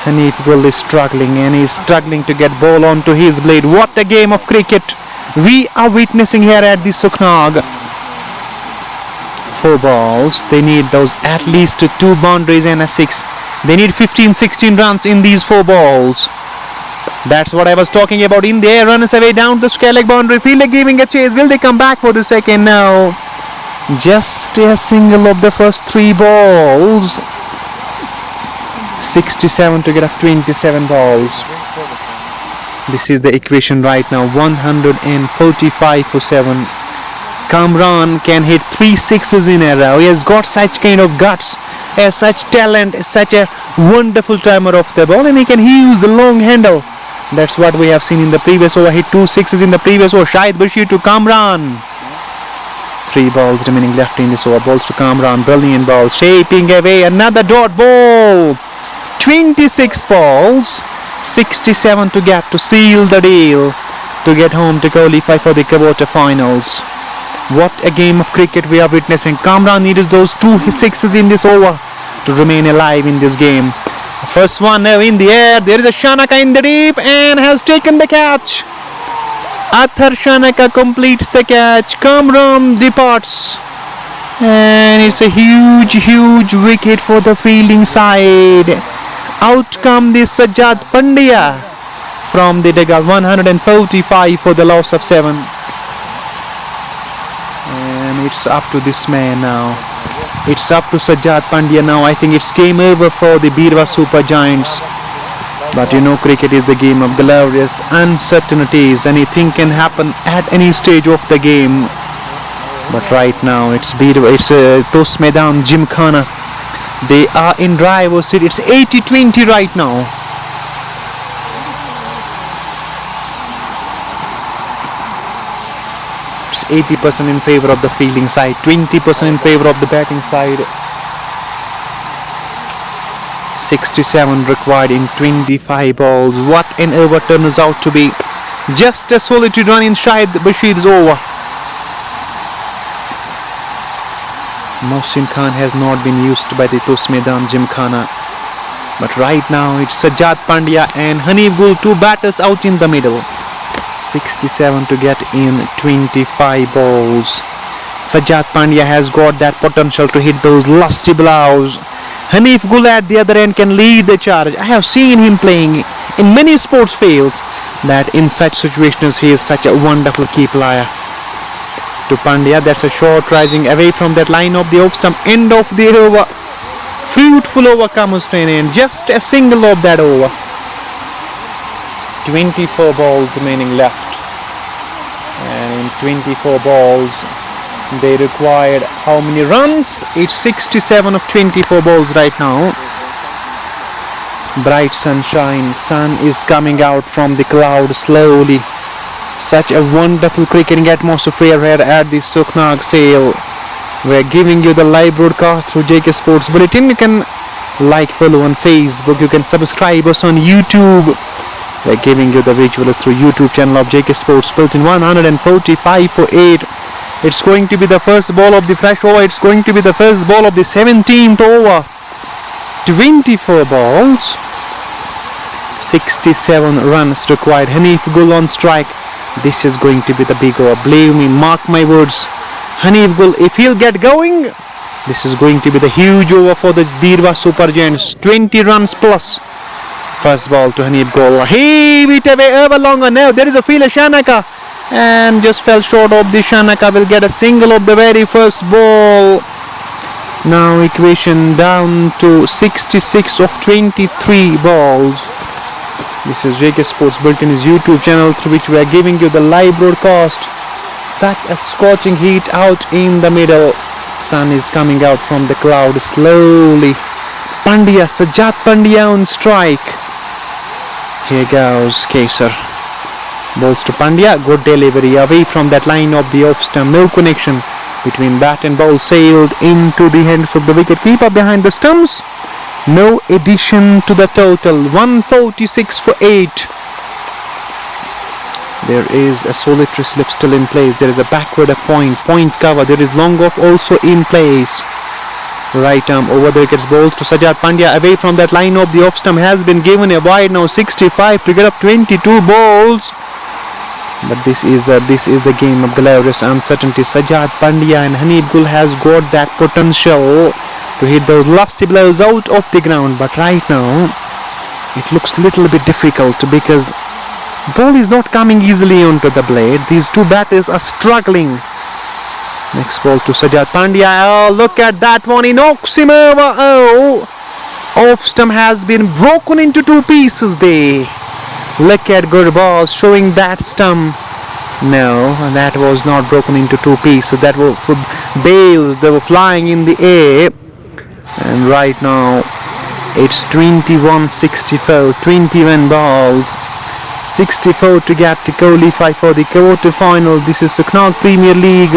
Hanif Gul is struggling, and he's struggling to get ball onto his blade. What a game of cricket we are witnessing here at the Suknag. 4 balls. They need those at least 2 boundaries and a 6. They need 15-16 runs in these 4 balls. That's what I was talking about. In the air, runners away down the square leg boundary. Fielder giving a chase. Will they come back for the second? No. Just a single of the first 3 balls. 67 to get off 27 balls. This is the equation right now. 145 for 7. Kamran can hit 3 sixes in a row. He has got such kind of guts, has such talent, such a wonderful timer of the ball, and he can use the long handle. That's what we have seen in the previous over. Hit 2 sixes in the previous over. Shahid Bashir to Kamran. 3 balls remaining left in this over. Balls to Kamran. Brilliant ball. Shaping away. Another dot ball. 26 balls. 67 to get to seal the deal to get home to qualify for the quarter-finals. What a game of cricket we are witnessing. Kamran needs those 2 sixes in this over to remain alive in this game. First one now in the air. There is a Shanaka in the deep and has taken the catch. Athar Shanaka completes the catch. Kamran departs. And it's a huge wicket for the fielding side. Out come the Sajjad Pandya from the dugout. 145 for the loss of 7. And it's up to this man now. It's up to Sajjad Pandya now. I think it's game over for the Beerwah Super Giants. But you know, cricket is the game of glorious uncertainties. Anything can happen at any stage of the game. But right now it's Beerwah, it's Tosamaidaan, Gymkhana. They are in driver's seat. It's 80-20 right now. It's 80% in favor of the fielding side, 20% in favor of the batting side. 67 required in 25 balls. What an over turns out to be. Just a solitary run in Shahid Bashir's over. Mohsin Khan has not been used by the Tosamaidaan Gymkhana. But right now it's Sajjad Pandya and Hanif Gul, 2 batters out in the middle. 67 to get in 25 balls. Sajjad Pandya has got that potential to hit those lusty blows. Hanif Gul at the other end can lead the charge. I have seen him playing in many sports fields that in such situations he is such a wonderful key player. To Pandya, that's a short rising away from that line of the off stump. End of the over. Fruitful over comes to an end. Just a single of that over. 24 balls remaining left. And in 24 balls, they required how many runs? It's 67 of 24 balls right now. Bright sunshine. Sun is coming out from the cloud slowly. Such a wonderful cricketing atmosphere here at the Sukhnag Sale. We're giving you the live broadcast through JK Sports Bulletin. You can like, follow on Facebook. You can subscribe us on YouTube. We're giving you the visuals through YouTube channel of JK Sports Bulletin. 145 for 8. It's going to be the first ball of the fresh over. It's going to be the first ball of the 17th over. 24 balls. 67 runs required. Hanif Gul on strike. This is going to be the big over. Believe me, mark my words. Hanif Gul, if he'll get going, this is going to be the huge over for the Beerwah Super Giants. 20 runs plus. First ball to Hanif Gul. He beat away over longer. Now there is a fielder, Shanaka, and just fell short of the Shanaka. Will get a single of the very first ball. Now equation down to 66 of 23 balls. This is JK Sports Bulletin's YouTube channel through which we are giving you the live broadcast. Such a scorching heat out in the middle. Sun is coming out from the cloud slowly. Pandya, Sajjad Pandya on strike. Here goes Kesar. Balls to Pandya. Good delivery away from that line of the off stump. No connection between bat and ball. Sailed into the hands of the wicket keeper behind the stumps. No addition to the total. 146 for 8. There is a solitary slip still in place. There is a backward point cover. There is long off also in place. Right arm over the wickets. Balls to Sajjad Pandya away from that line of the off stump. Has been given a wide now. 65 to get up 22 balls. But this is the game of glorious uncertainty. Sajjad Pandya and Hanif Gul has got that potential to hit those lusty blows out of the ground, but right now it looks a little bit difficult because ball is not coming easily onto the blade. These two batters are struggling. Next ball to Sajjad Pandya. Oh, look at that one. He knocks him over. Oh, off stump has been broken into two pieces there. Look at good balls showing that stump. No, that was not broken into two pieces. That were bales. They were flying in the air. And right now, it's 21-64. 21 balls. 64 to get to qualify for the quarter final. This is the Connaught Premier League.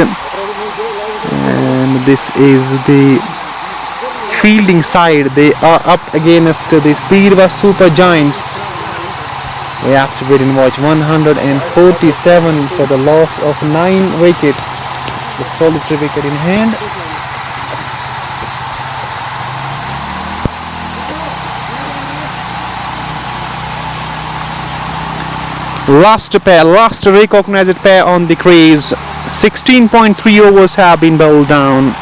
And this is the fielding side. They are up against the Beerwah Super Giants. We have to wait and watch. 147 for the loss of 9 wickets. The solitary wicket in hand. Last recognized pair on the crease. 16.3 overs have been bowled down.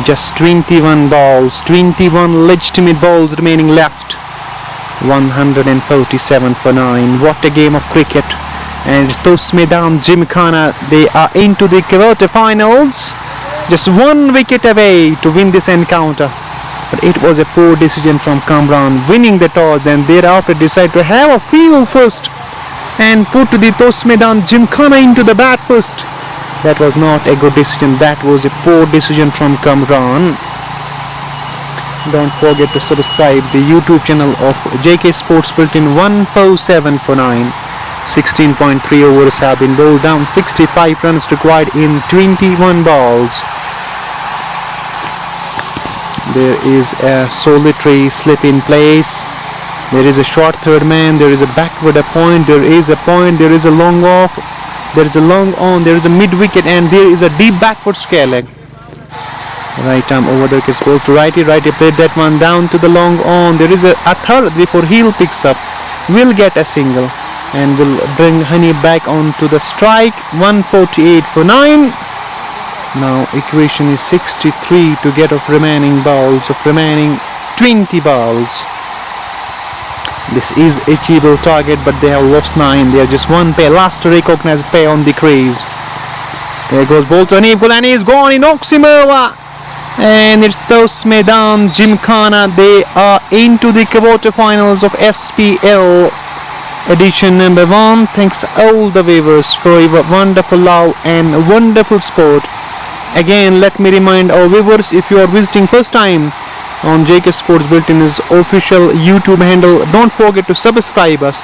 Just 21 balls, 21 legitimate balls remaining left. 147 for 9. What a game of cricket. And Tosamaidaan Gymkhana, they are into the quarter-finals. Just 1 wicket away to win this encounter. But it was a poor decision from Kamran, winning the toss, then thereafter decide to have a field first and put the Tosamaidaan Gymkhana into the bat first. That was not a good decision. That was a poor decision from Kamran. Don't forget to subscribe the YouTube channel of JK Sports Bulletin. 147 for 9. 16.3 overs have been bowled down. 65 runs required in 21 balls. There is a solitary slip in place. There is a short third man. There is a backward a point. There is a point. There is a long off. There is a long on. There is a mid wicket, and there is a deep backward square leg. Right arm over the wicket, supposed to righty played that one down to the long on. There is a third before heel picks up. Will get a single and will bring Honey back onto the strike. 148 for 9. Now equation is 63 to get of remaining balls, of remaining 20 balls. This is achievable target, but they have lost 9. They are just 1 pair. Last recognized pair on the crease. There goes ball to Equal, and he's gone. He knocks him over. And it's Tosamaidaan Gymkhana. They are into the quarterfinals of SPL edition number 1. Thanks all the viewers for your wonderful love and wonderful support. Again, let me remind our viewers, if you are visiting first time on JK Sports Bulletin's official YouTube handle, don't forget to subscribe us.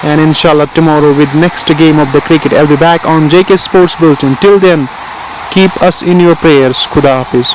And inshallah tomorrow with next game of the cricket, I'll be back on JK Sports Bulletin. Till then, keep us in your prayers. Khuda Hafiz.